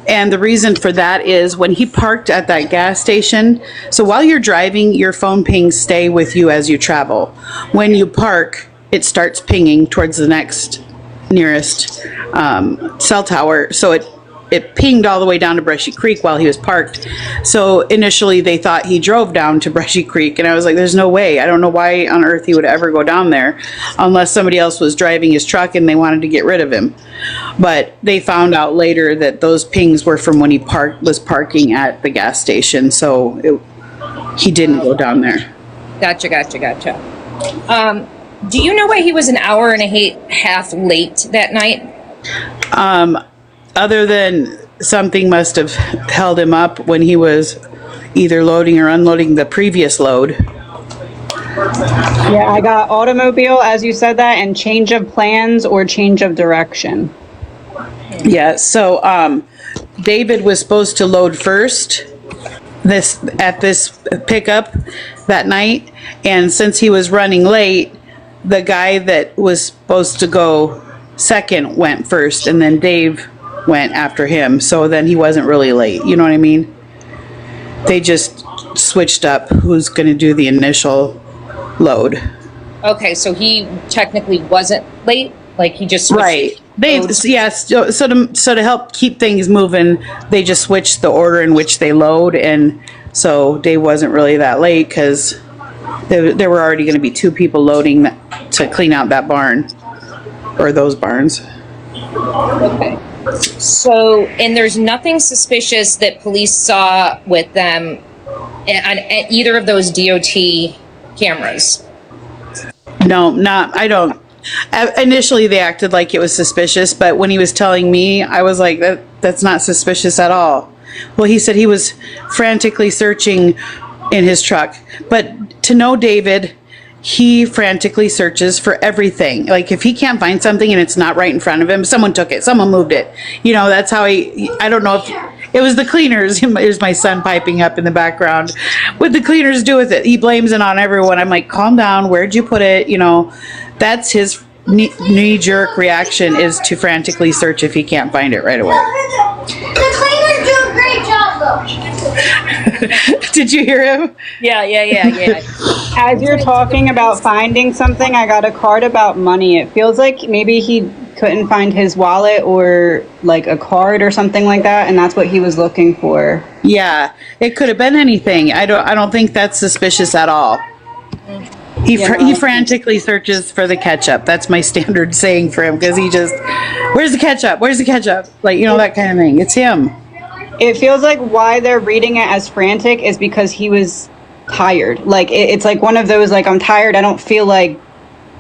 And the reason for that is when he parked at that gas station, so while you're driving, your phone pings stay with you as you travel. When you park, it starts pinging towards the next nearest cell tower. So it pinged all the way down to Brushy Creek while he was parked. So initially they thought he drove down to Brushy Creek, and I was like, there's no way. I don't know why on earth he would ever go down there unless somebody else was driving his truck and they wanted to get rid of him. But they found out later that those pings were from when he was parking at the gas station. So he didn't go down there. Gotcha. Do you know why he was an hour and a half late that night? Other than something must have held him up when he was either loading or unloading the previous load. Yeah, I got automobile, as you said that, and change of plans or change of direction. Yeah, so David was supposed to load first at this pickup that night, and since he was running late, the guy that was supposed to go second went first, and then Dave went after him, so then he wasn't really late. You know what I mean? They just switched up who's going to do the initial load. Okay, so he technically wasn't late? Like he just switched right. So to help keep things moving, they just switched the order in which they load, and so Dave wasn't really that late because there were already going to be two people loading to clean out that barn or those barns. Okay. So, and there's nothing suspicious that police saw with them on either of those DOT cameras? No, I don't. Initially, they acted like it was suspicious, but when he was telling me, I was like, that's not suspicious at all. Well, he said he was frantically searching in his truck. But to know David, he frantically searches for everything. Like if he can't find something and it's not right in front of him, someone took it, someone moved it. You know, that's how I don't know if it was the cleaners. Here's my son piping up in the background. What the cleaners do with it? He blames it on everyone. I'm like, calm down. Where'd you put it? You know, that's his knee-jerk reaction, is to frantically search if he can't find it right away. The cleaners do a great job, though. Did you hear him? Yeah. As you're talking about finding something, I got a card about money. It feels like maybe he couldn't find his wallet or like a card or something like that, and that's what he was looking for. Yeah, it could have been anything. I don't think that's suspicious at all. He frantically searches for the ketchup. That's my standard saying for him, because he just, where's the ketchup? Where's the ketchup? Like, you know, that kind of thing. It's him. It feels like why they're reading it as frantic is because he was tired. Like it's like one of those, like, I'm tired. I don't feel like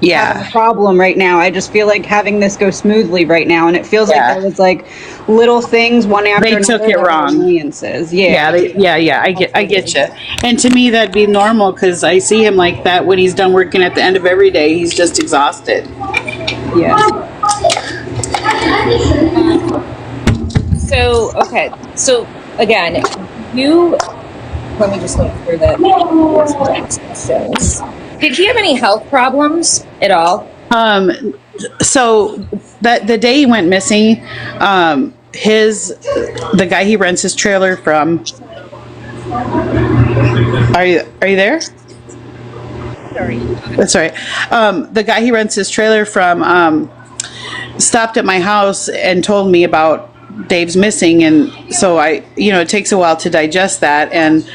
having a problem right now. I just feel like having this go smoothly right now. And it feels like there was like little things one after another. They took it wrong. Annoyances. Yeah. I get you. And to me, that'd be normal, because I see him like that when he's done working at the end of every day. He's just exhausted. Yeah. So, okay. So, again, let me just make sure that questions. Did he have any health problems at all? So that the day he went missing, the guy he rents his trailer from. Are you there? Sorry. That's all right. The guy he rents his trailer from stopped at my house and told me about Dave's missing, and so it takes a while to digest that, and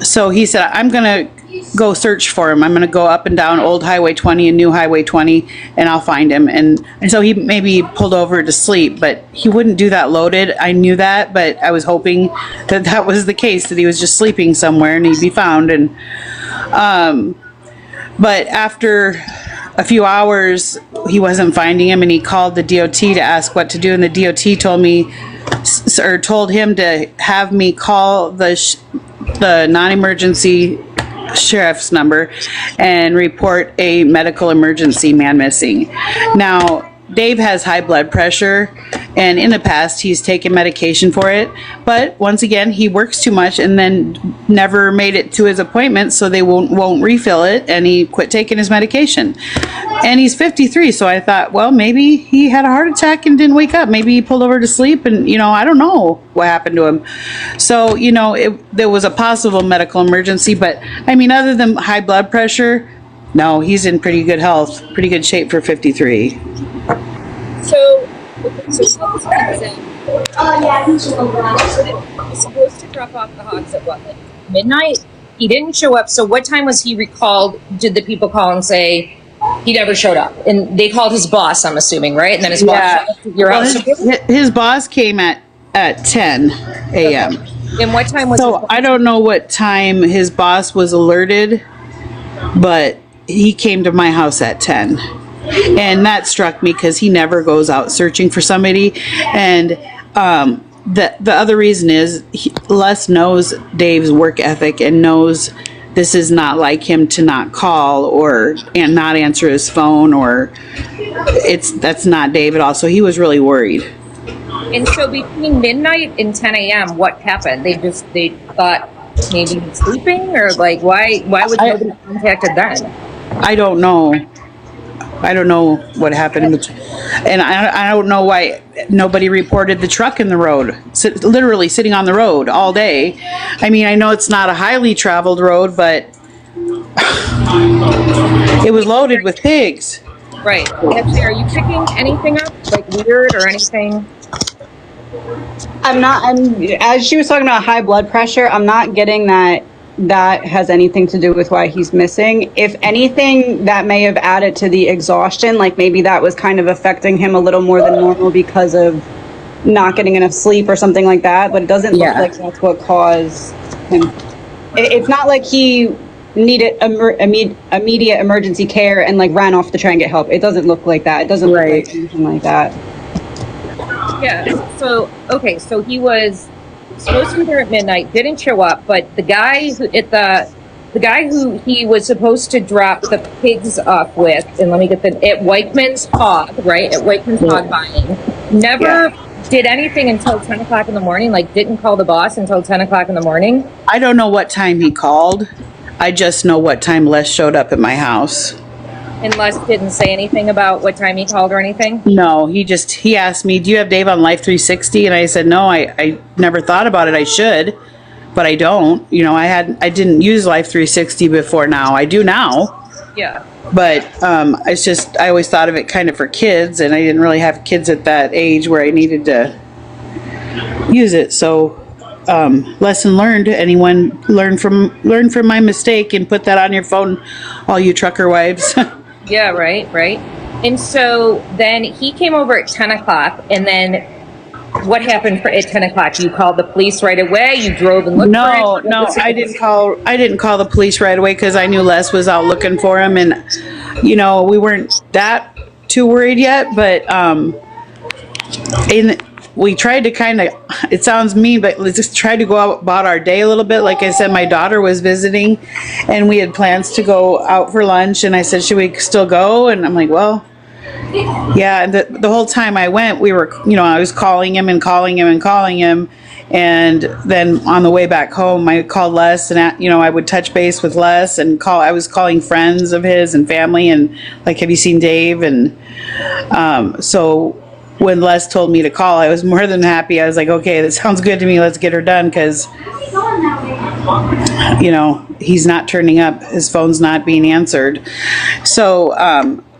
so he said, I'm gonna go search for him. I'm gonna go up and down Old Highway 20 and New Highway 20, and I'll find him. And so he maybe pulled over to sleep, but he wouldn't do that loaded. I knew that, but I was hoping that that was the case, that he was just sleeping somewhere and he'd be found. And but after a few hours, he wasn't finding him, and he called the DOT to ask what to do. And the DOT told him to have me call the non-emergency sheriff's number and report a medical emergency, man missing. Now, Dave has high blood pressure, and in the past he's taken medication for it, but once again he works too much and then never made it to his appointment, so they won't refill it, and he quit taking his medication. And he's 53, so I thought, well, maybe he had a heart attack and didn't wake up. Maybe he pulled over to sleep, and I don't know what happened to him. So there was a possible medical emergency, but I mean, other than high blood pressure, no, he's in pretty good health, pretty good shape for 53. So he's supposed to drop off the hogs at what, like midnight? He didn't show up. So what time was he recalled? Did the people call and say he never showed up? And they called his boss, I'm assuming, right? And then his boss showed up to your house. His boss came at 10 a.m. Okay. And what time was So I don't know what time his boss was alerted, but he came to my house at 10. And that struck me because he never goes out searching for somebody. And the other reason is Les knows Dave's work ethic and knows this is not like him to not call and not answer his phone, or that's not Dave at all. So he was really worried. And so between midnight and 10 a.m., what happened? They thought maybe he's sleeping, or like why would nobody contacted then? I don't know. I don't know what happened, and I don't know why nobody reported the truck in the road, literally sitting on the road all day. I mean, I know it's not a highly traveled road, but it was loaded with pigs. Right. Actually, are you picking anything up, like weird or anything? As she was talking about high blood pressure, I'm not getting that has anything to do with why he's missing. If anything, that may have added to the exhaustion, like maybe that was kind of affecting him a little more than normal because of not getting enough sleep or something like that, but it doesn't look like that's what caused him. It's not like he needed immediate emergency care and like ran off to try and get help. It doesn't look like that. It doesn't look like anything like that. Yeah. So he was supposed to be there at midnight, didn't show up, but the guy who he was supposed to drop the pigs off with, and let me get at Weichman's Hog, right? At Weichman's Hog Buying, never did anything until 10 o'clock in the morning, like didn't call the boss until 10 o'clock in the morning. I don't know what time he called. I just know what time Les showed up at my house. And Les didn't say anything about what time he called or anything? No, he asked me, do you have Dave on Life 360? And I said, no, I never thought about it. I should, but I don't. I didn't use Life 360 before now. I do now. Yeah. But it's just, I always thought of it kind of for kids, and I didn't really have kids at that age where I needed to use it. So lesson learned. Anyone learn from my mistake and put that on your phone, all you trucker wives. Yeah, right. And so then he came over at 10 o'clock, and then what happened at 10 o'clock? You called the police right away? You drove and looked for him? No, I didn't call the police right away because I knew Les was out looking for him, and we weren't that too worried yet, but we tried to kind of, it sounds mean, but let's just try to go out about our day a little bit. Like I said, my daughter was visiting and we had plans to go out for lunch, and I said, should we still go? And I'm like, well, yeah. And the whole time I went, we were, I was calling him, And then on the way back home, I called Les, and I would touch base with Les and I was calling friends of his and family, and like, have you seen Dave? And so when Les told me to call, I was more than happy. I was like, okay, that sounds good to me. Let's get her done, because he's not turning up. His phone's not being answered. So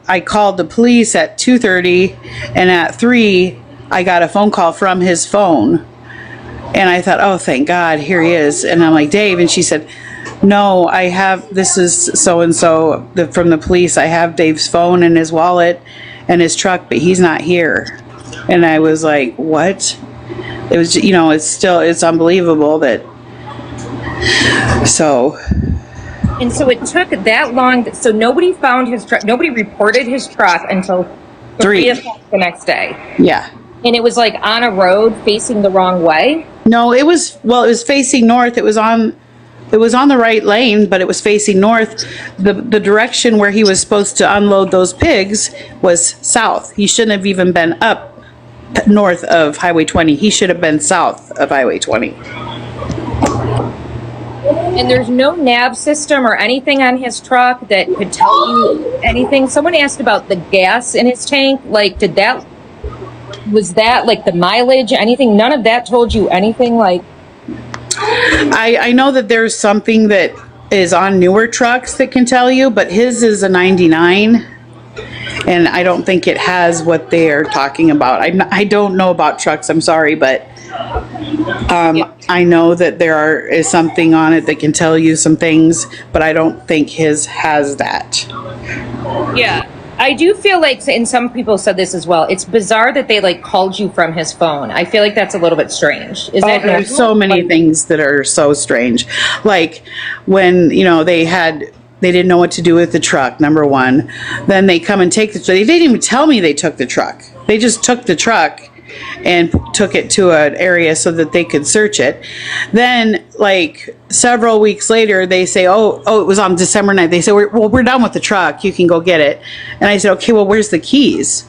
I called the police at 2:30, and at 3, I got a phone call from his phone. And I thought, oh, thank God, here he is. And I'm like, Dave. And she said, no, this is so-and-so from the police. I have Dave's phone and his wallet and his truck, but he's not here. And I was like, what? It was, it's unbelievable that, so. And so it took that long. So nobody found his truck. Nobody reported his truck until 3 o'clock the next day. Yeah. And it was like on a road facing the wrong way? No, it was facing north. It was on the right lane, but it was facing north. The direction where he was supposed to unload those pigs was south. He shouldn't have even been up north of Highway 20. He should have been south of Highway 20. And there's no nav system or anything on his truck that could tell you anything? Someone asked about the gas in his tank. Like, was that like the mileage, anything? None of that told you anything? Like, I know that there's something that is on newer trucks that can tell you, but his is a 99, and I don't think it has what they are talking about. I don't know about trucks, I'm sorry, but I know that there is something on it that can tell you some things, but I don't think his has that. yeah. I do feel like, and some people said this as well, it's bizarre that they like called you from his phone. I feel like that's a little bit strange. Is that there's so many things that are so strange. Like when, they didn't know what to do with the truck, number one. Then they come and take they didn't even tell me they took the truck. They just took the truck and took it to an area so that they could search it. Then, like, several weeks later, they say, oh, it was on December 9th. They said, we're done with the truck. You can go get it. And I said, okay, well, where's the keys?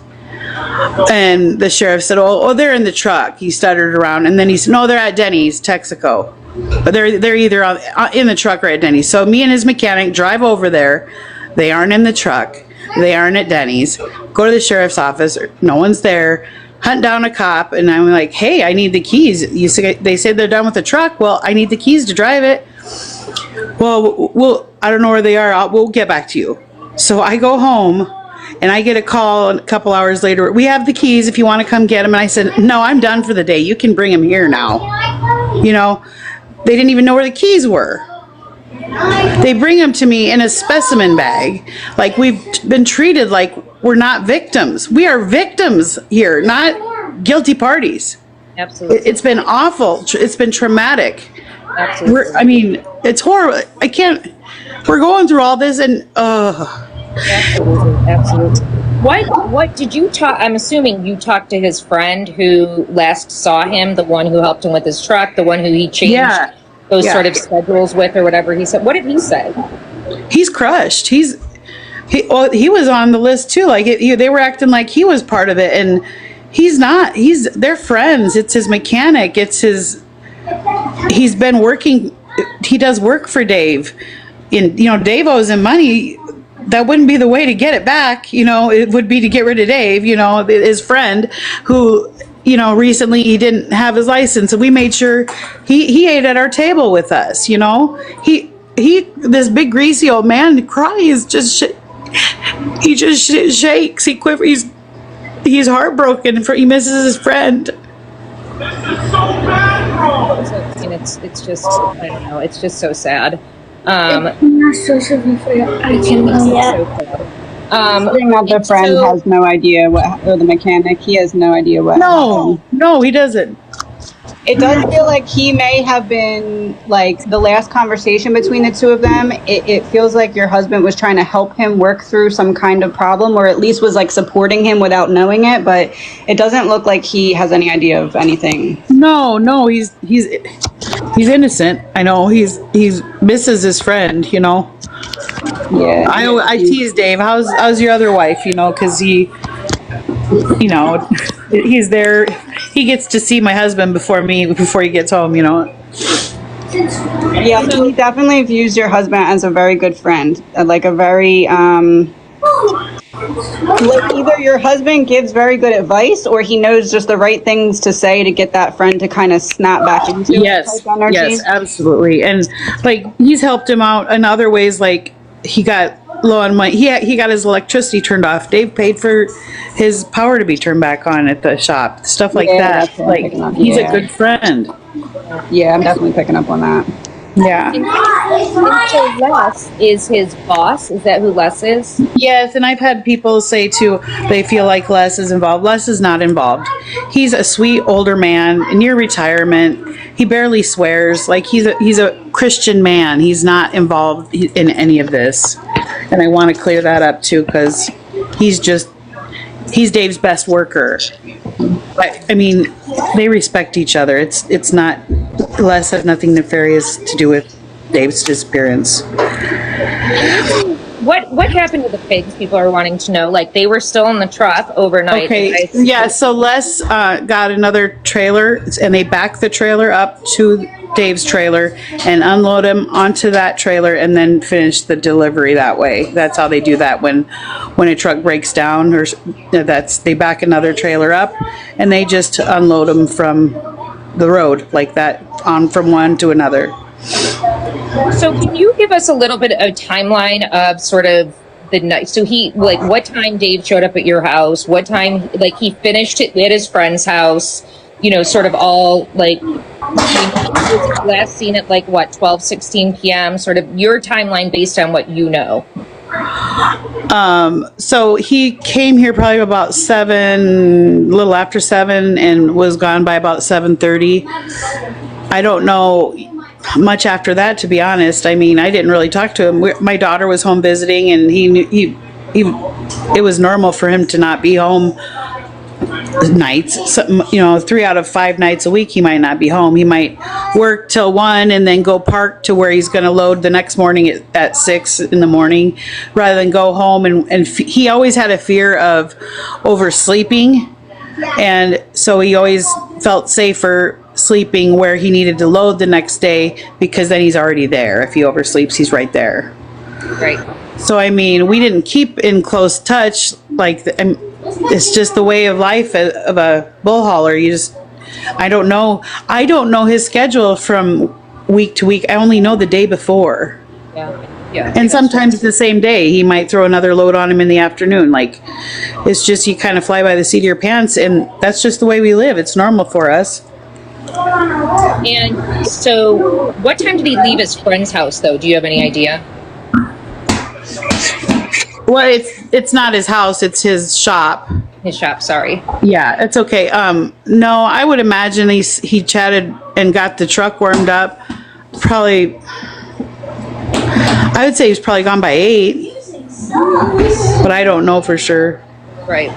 And the sheriff said, oh, they're in the truck. He stuttered around. And then he said, no, they're at Denny's, Texaco. But they're either in the truck or at Denny's. So me and his mechanic drive over there. They aren't in the truck. They aren't at Denny's. Go to the sheriff's office. No one's there. Hunt down a cop, and I'm like, hey, I need the keys. They said they're done with the truck. Well, I need the keys to drive it. Well, I don't know where they are. We'll get back to you. So I go home, and I get a call a couple hours later. We have the keys if you want to come get them. And I said, no, I'm done for the day. You can bring them here now. They didn't even know where the keys were. They bring them to me in a specimen bag. Like, we've been treated like we're not victims. We are victims here, not guilty parties. Absolutely. It's been awful. It's been traumatic. Absolutely. It's horrible. We're going through all this, and Absolutely. What did you talk? I'm assuming you talked to his friend who last saw him, the one who helped him with his truck, the one who he changed those sort of schedules with, or whatever he said. What did he say? He's crushed. He was on the list too. Like, they were acting like he was part of it, and he's not. They're friends. It's his mechanic. He's been working. He does work for Dave. Dave owes him money. That wouldn't be the way to get it back. It would be to get rid of Dave, his friend who, recently he didn't have his license, and we made sure he ate at our table with us. He this big greasy old man cries, he just shakes, he quivers, he's heartbroken he misses his friend. It's just, I don't know, it's just so sad. The friend has no idea or the mechanic, he has no idea what happened. No, he doesn't. It does feel like he may have been, like, the last conversation between the two of them, it feels like your husband was trying to help him work through some kind of problem, or at least was, like, supporting him without knowing it, but it doesn't look like he has any idea of anything. No, he's innocent. I know, he's misses his friend, Yeah. I tease Dave, how's your other wife, because he's there. he gets to see my husband before he gets home, you know. Yeah, so he definitely views your husband as a very good friend, like a very like either your husband gives very good advice or he knows just the right things to say to get that friend to kind of snap back into Yes, type energy. yes, absolutely. And like he's helped him out in other ways. Like he got low on money. He got his electricity turned off. Dave paid for his power to be turned back on at the shop. Stuff like Yeah, that. that's what I'm Like picking up. he's Yeah. a good friend. Yeah, I'm definitely picking up on that. Yeah. And so Les is his boss. Is that who Les is? Yes, and I've had people say too they feel like Les is involved. Les is not involved. He's a sweet older man near retirement. He barely swears. Like he's a Christian man. He's not involved in any of this. And I want to clear that up too because he's Dave's best worker. But I mean, they respect each other. It's not Les had nothing nefarious to do with Dave's disappearance. What happened to the pigs? People are wanting to know. Like they were still in the truck overnight. Okay, yeah, so Les got another trailer and they backed the trailer up to Dave's trailer and unload him onto that trailer and then finish the delivery that way. That's how they do that when a truck breaks down or they back another trailer up and they just unload them from the road like that on from one to another. So can you give us a little bit of timeline of sort of the night? So what time Dave showed up at your house? What time, like he finished it at his friend's house? You know, sort of all like, was last seen at like what, 12:16 p.m. Sort of your timeline based on what you know. So he came here probably about 7, a little after 7, and was gone by about 7:30. I don't know much after that, to be honest. I mean, I didn't really talk to him. My daughter was home visiting, and it was normal for him to not be home nights. So, 3 out of 5 nights a week he might not be home. He might work till 1 and then go park to where he's going to load the next morning at 6 in the morning, rather than go home. And he always had a fear of oversleeping, and so he always felt safer sleeping where he needed to load the next day, because then he's already there. If he oversleeps, he's right there. Right. So I mean, we didn't keep in close touch. It's just the way of life of a bull hauler. I don't know his schedule from week to week. I only know the day before. Yeah. And sometimes the same day. He might throw another load on him in the afternoon. Like, it's just you kind of fly by the seat of your pants, and that's just the way we live. It's normal for us. And so what time did he leave his friend's house though? Do you have any idea? Well, it's not his house, it's his shop. His shop, sorry. Yeah, it's okay. No, I would imagine he chatted and got the truck warmed up. Probably, I would say he's probably gone by 8, but I don't know for sure. Right.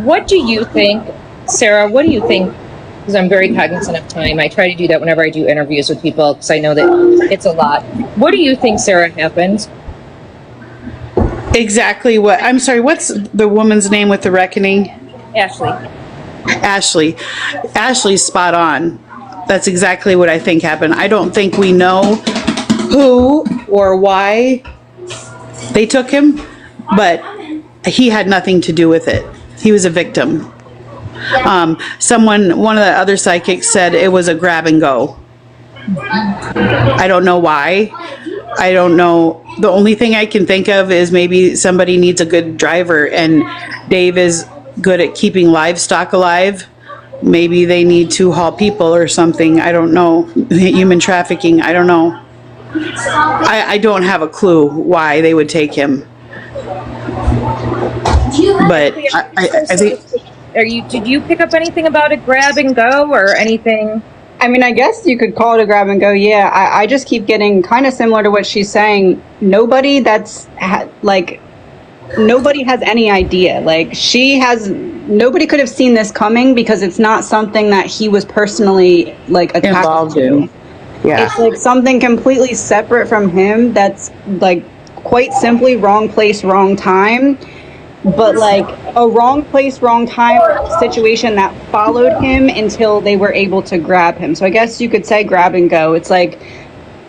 What do you think, Sarah? What do you think? Because I'm very cognizant of time. I try to do that whenever I do interviews with people because I know that it's a lot. What do you think, Sarah, happened? Exactly what? I'm sorry, what's the woman's name with the reckoning? Ashley. Ashley's spot on. That's exactly what I think happened. I don't think we know who or why they took him, but he had nothing to do with it. He was a victim. One of the other psychics said it was a grab and go. I don't know why. I don't know. The only thing I can think of is maybe somebody needs a good driver, and Dave is good at keeping livestock alive. Maybe they need to haul people or something. I don't know. Human trafficking. I don't know. I don't have a clue why they would take him. But I think... Did you pick up anything about a grab and go or anything? I mean, I guess you could call it a grab and go. Yeah, I just keep getting kind of similar to what she's saying. Nobody has any idea. Like, nobody could have seen this coming because it's not something that he was personally like involved in. Yeah. It's like something completely separate from him that's like quite simply wrong place, wrong time. but like a wrong place, wrong time situation that followed him until they were able to grab him. So I guess you could say grab and go. It's like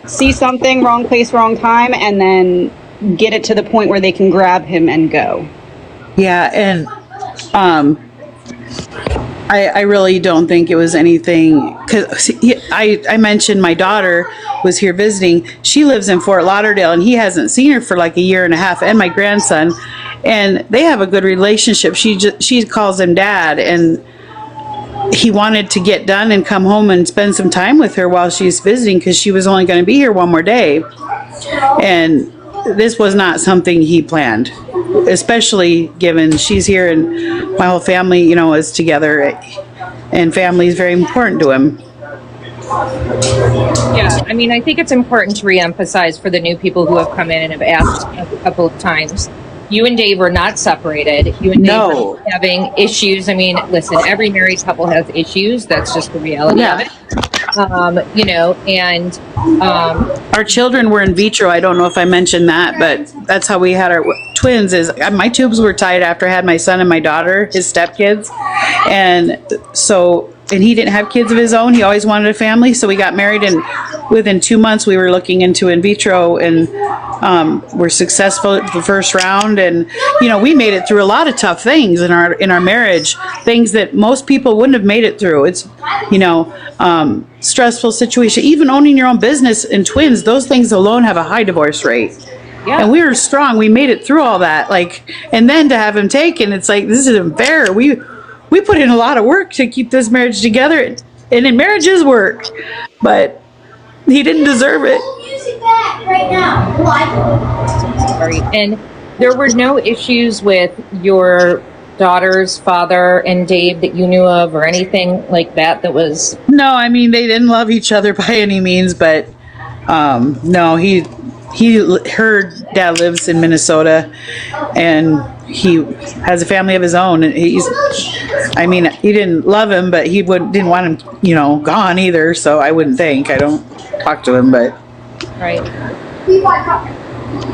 see something, wrong place, wrong time, and then get it to the point where they can grab him and go. Yeah, and I really don't think it was anything, because I mentioned my daughter was here visiting. She lives in Fort Lauderdale, and he hasn't seen her for like a year and a half, and my grandson, and they have a good relationship. She calls him dad, and he wanted to get done and come home and spend some time with her while she's visiting, because she was only going to be here one more day, and this was not something he planned, especially given she's here and my whole family, you know, is together, and family is very important to him. Yeah, I mean, I think it's important to reemphasize for the new people who have come in and have asked a couple of times. You and Dave were not separated. You and Dave were having issues. I mean, listen, every married couple has issues. That's just the reality of it. You know, and our children were in vitro. I don't know if I mentioned that, but that's how we had our twins. Is my tubes were tied after I had my son and my daughter, his stepkids, and so. And he didn't have kids of his own. He always wanted a family. So we got married, and within 2 months we were looking into in vitro, and we're successful at the first round. And, you know, we made it through a lot of tough things in our marriage, things that most people wouldn't have made it through. It's, you know, stressful situation, even owning your own business and twins, those things alone have a high divorce rate. Yeah. And we were strong. We made it through all that. Like, and then to have him taken, it's like, this isn't fair. We put in a lot of work to keep this marriage together, and in marriage is work, but he didn't deserve it. Right now. Sorry. And there were no issues with your daughter's father and Dave that you knew of, or anything like that was... No, I mean, they didn't love each other by any means, but no, her dad lives in Minnesota, and he has a family of his own, and he didn't love him, but he didn't want him, you know, gone either. So I wouldn't think. I don't talk to him, but right.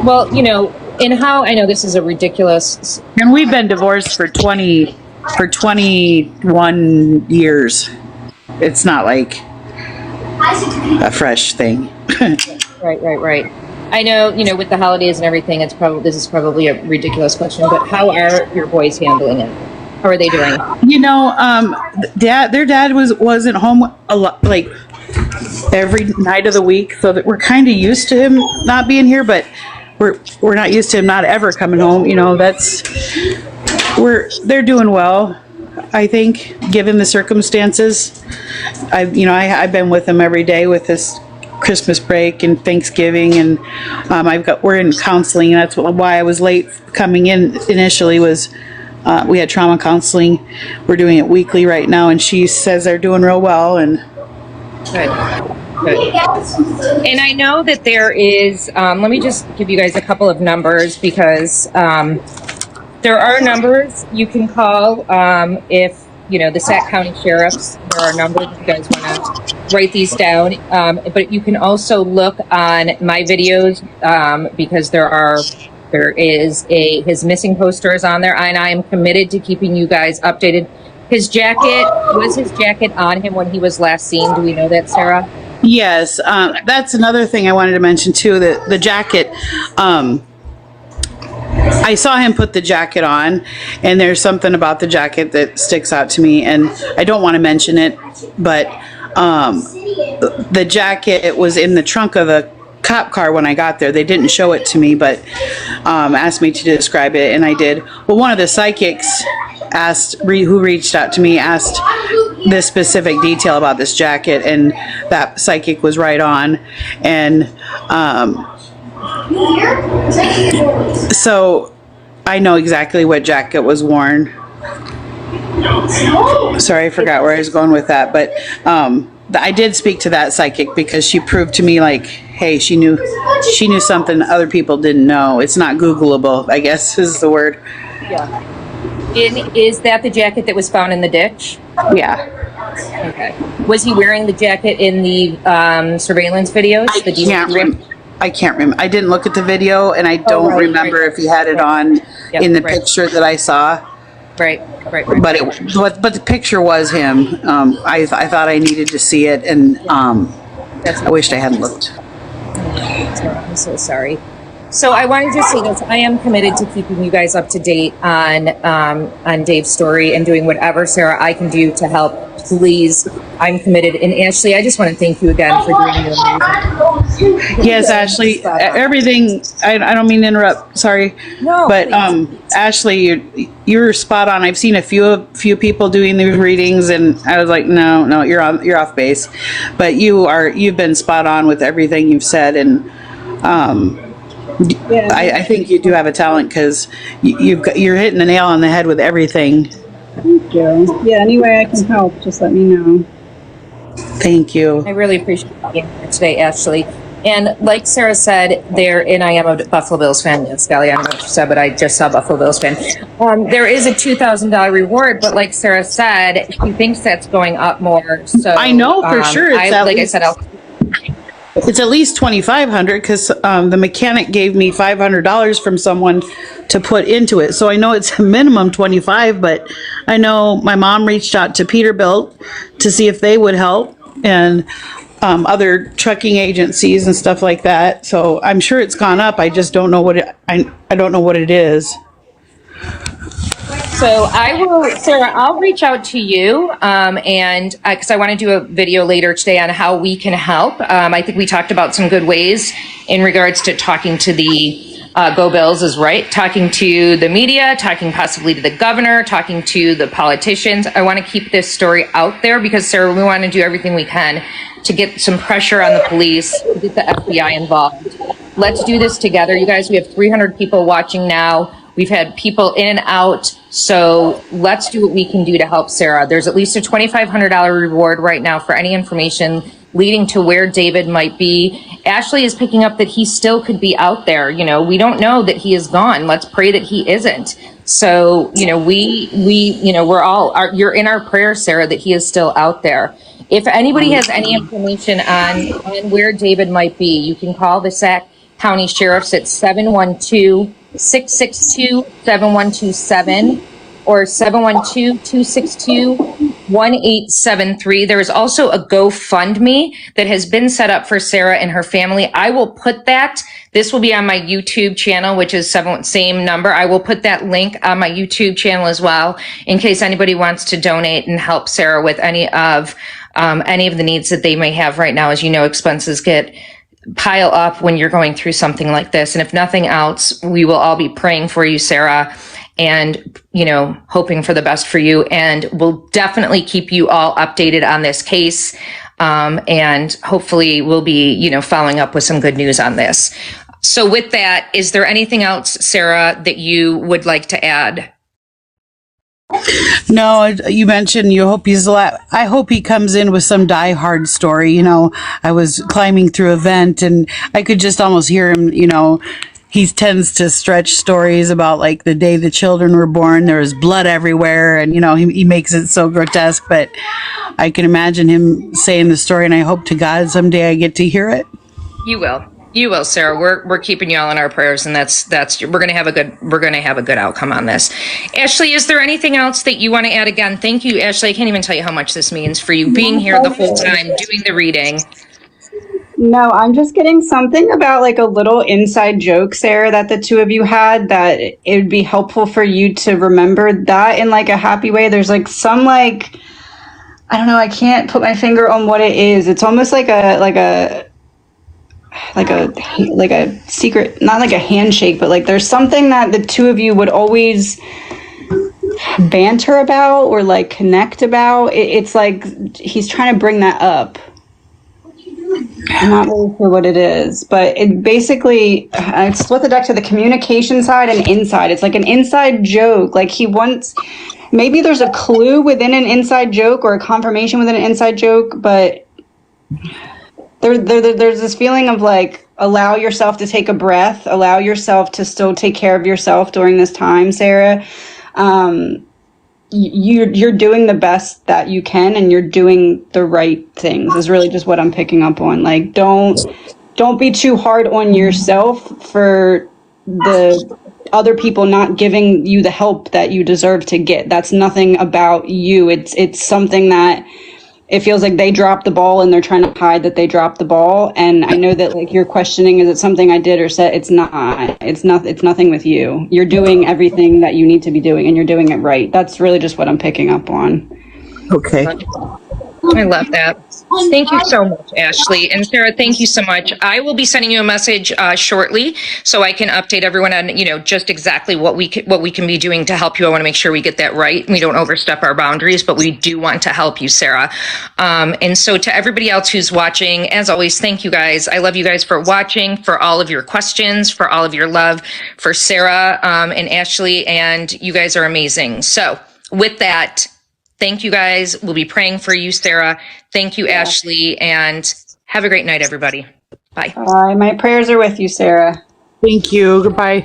Well, you know, and how I know this is a ridiculous, and we've been divorced for 21 years. It's not like a fresh thing. Right. I know, you know, with the holidays and everything, this is probably a ridiculous question, but how are your boys handling it? How are they doing? You know, their dad wasn't home a lot, like every night of the week, so that we're kind of used to him not being here, but we're not used to him not ever coming home. You know, they're doing well, I think, given the circumstances. I've been with them every day with this Christmas break and Thanksgiving, and we're in counseling, and that's why I was late coming in initially. Was we had trauma counseling. We're doing it weekly right now, and she says they're doing real well. And good. And I know that there is. Let me just give you guys a couple of numbers, because there are numbers you can call if. You know, the Sac County Sheriffs, there are numbers if you guys want to write these down. But you can also look on my videos, because there is his missing poster is on there, and I am committed to keeping you guys updated. Was his jacket on him when he was last seen? Do we know that, Sarah? Yes, that's another thing I wanted to mention too, that the jacket, I saw him put the jacket on, and there's something about the jacket that sticks out to me, and I don't want to mention it, but the jacket was in the trunk of the cop car when I got there. They didn't show it to me, but asked me to describe it, and I did. Well, one of the psychics who reached out to me asked this specific detail about this jacket, and that psychic was right on. And so I know exactly what jacket was worn. Sorry, I forgot where I was going with that, but I did speak to that psychic, because she proved to me, like, hey, she knew something other people didn't know. It's not Googleable, I guess is the word. Yeah. Is that the jacket that was found in the ditch? Yeah. Okay. Was he wearing the jacket in the surveillance videos? I can't remember. I didn't look at the video, and I don't remember if he had it on in the picture that I saw. Right. But the picture was him. I thought I needed to see it, and I wished I hadn't looked. I'm so sorry. So I wanted to say this. I am committed to keeping you guys up to date on Dave's story and doing whatever, Sarah, I can do to help. Please, I'm committed. And Ashley, I just want to thank you again for doing your amazing. Yes, Ashley, everything, I don't mean to interrupt, sorry. No, but Ashley, you're spot on. I've seen a few people doing these readings, and I was like, no, you're off base. But you've been spot on with everything you've said, and I think you do have a talent, because you're hitting the nail on the head with everything. Thank you. Yeah, any way I can help, just let me know. Thank you. I really appreciate you being here today, Ashley. And like Sarah said, and I am a Buffalo Bills fan. Yes, Sally, I don't know what you said, but I just saw Buffalo Bills fan. There is a $2,000 reward, but like Sarah said, she thinks that's going up more. So I know for sure. It's at least $2,500, because the mechanic gave me $500 from someone to put into it. So I know it's a minimum $25, but I know my mom reached out to Peterbilt to see if they would help, and other trucking agencies and stuff like that. So I'm sure it's gone up. I just don't know I don't know what it is. So Sarah, I'll reach out to you, and because I want to do a video later today on how we can help. I think we talked about some good ways in regards to talking to the Go Bills is right, talking to the media, talking possibly to the governor, talking to the politicians. I want to keep this story out there because, Sarah, we want to do everything we can to get some pressure on the police, to get the FBI involved. Let's do this together. You guys, we have 300 people watching now. We've had people in and out, so let's do what we can do to help Sarah. There's at least a $2,500 reward right now for any information leading to where David might be. Ashley is picking up that he still could be out there. You know, we don't know that he is gone. Let's pray that he isn't. So, you know, you're in our prayers, Sarah, that he is still out there. If anybody has any information on where David might be, you can call the Sac County Sheriff's at 712-662-7127 or 712-262-1873. There is also a GoFundMe that has been set up for Sarah and her family. I will put that. This will be on my YouTube channel, which is same number. I will put that link on my YouTube channel as well, in case anybody wants to donate and help Sarah with any of the needs that they may have right now. As you know, expenses pile up when you're going through something like this. And if nothing else, we will all be praying for you, Sarah, and, you know, hoping for the best for you. And we'll definitely keep you all updated on this case. And hopefully we'll be, you know, following up with some good news on this. So with that, is there anything else, Sarah, that you would like to add? No, you mentioned you hope he's alive. I hope he comes in with some die-hard story. You know, I was climbing through a vent and I could just almost hear him, you know, he tends to stretch stories about like the day the children were born, there was blood everywhere, and, you know, he makes it so grotesque, but I can imagine him saying the story, and I hope to God someday I get to hear it. You will. You will, Sarah. We're keeping you all in our prayers, and we're going to have a good outcome on this. Ashley, is there anything else that you want to add? Again, thank you, Ashley. I can't even tell you how much this means for you being here the whole time, doing the reading. No, I'm just getting something about like a little inside joke, Sarah, that the two of you had, that it would be helpful for you to remember that in like a happy way. There's like some like, I don't know, I can't put my finger on what it is. It's almost like a secret, not like a handshake, but like there's something that the two of you would always banter about or like connect about. It's like he's trying to bring that up. I'm not really sure what it is, but it basically, I split the deck to the communication side and inside. It's like an inside joke. Like he wants, maybe there's a clue within an inside joke or a confirmation within an inside joke, but there's this feeling of like, allow yourself to take a breath, allow yourself to still take care of yourself during this time, Sarah. You're doing the best that you can, and you're doing the right things is really just what I'm picking up on. Like, don't don't be too hard on yourself for the other people not giving you the help that you deserve to get. That's nothing about you. It's something that it feels like they dropped the ball and they're trying to hide that they dropped the ball. And I know that like you're questioning, is it something I did or said? It's not. It's nothing with you. You're doing everything that you need to be doing and you're doing it right. That's really just what I'm picking up on. Okay. I love that. Thank you so much, Ashley. And Sarah, thank you so much. I will be sending you a message shortly so I can update everyone on, just exactly what we can be doing to help you. I want to make sure we get that right. We don't overstep our boundaries, but we do want to help you, Sarah. And so to everybody else who's watching, as always, thank you guys. I love you guys for watching, for all of your questions, for all of your love for Sarah and Ashley, and you guys are amazing. So with that, thank you guys. We'll be praying for you, Sarah. Thank you, Ashley, and have a great night, everybody. Bye. My prayers are with you, Sarah. Thank you. Goodbye.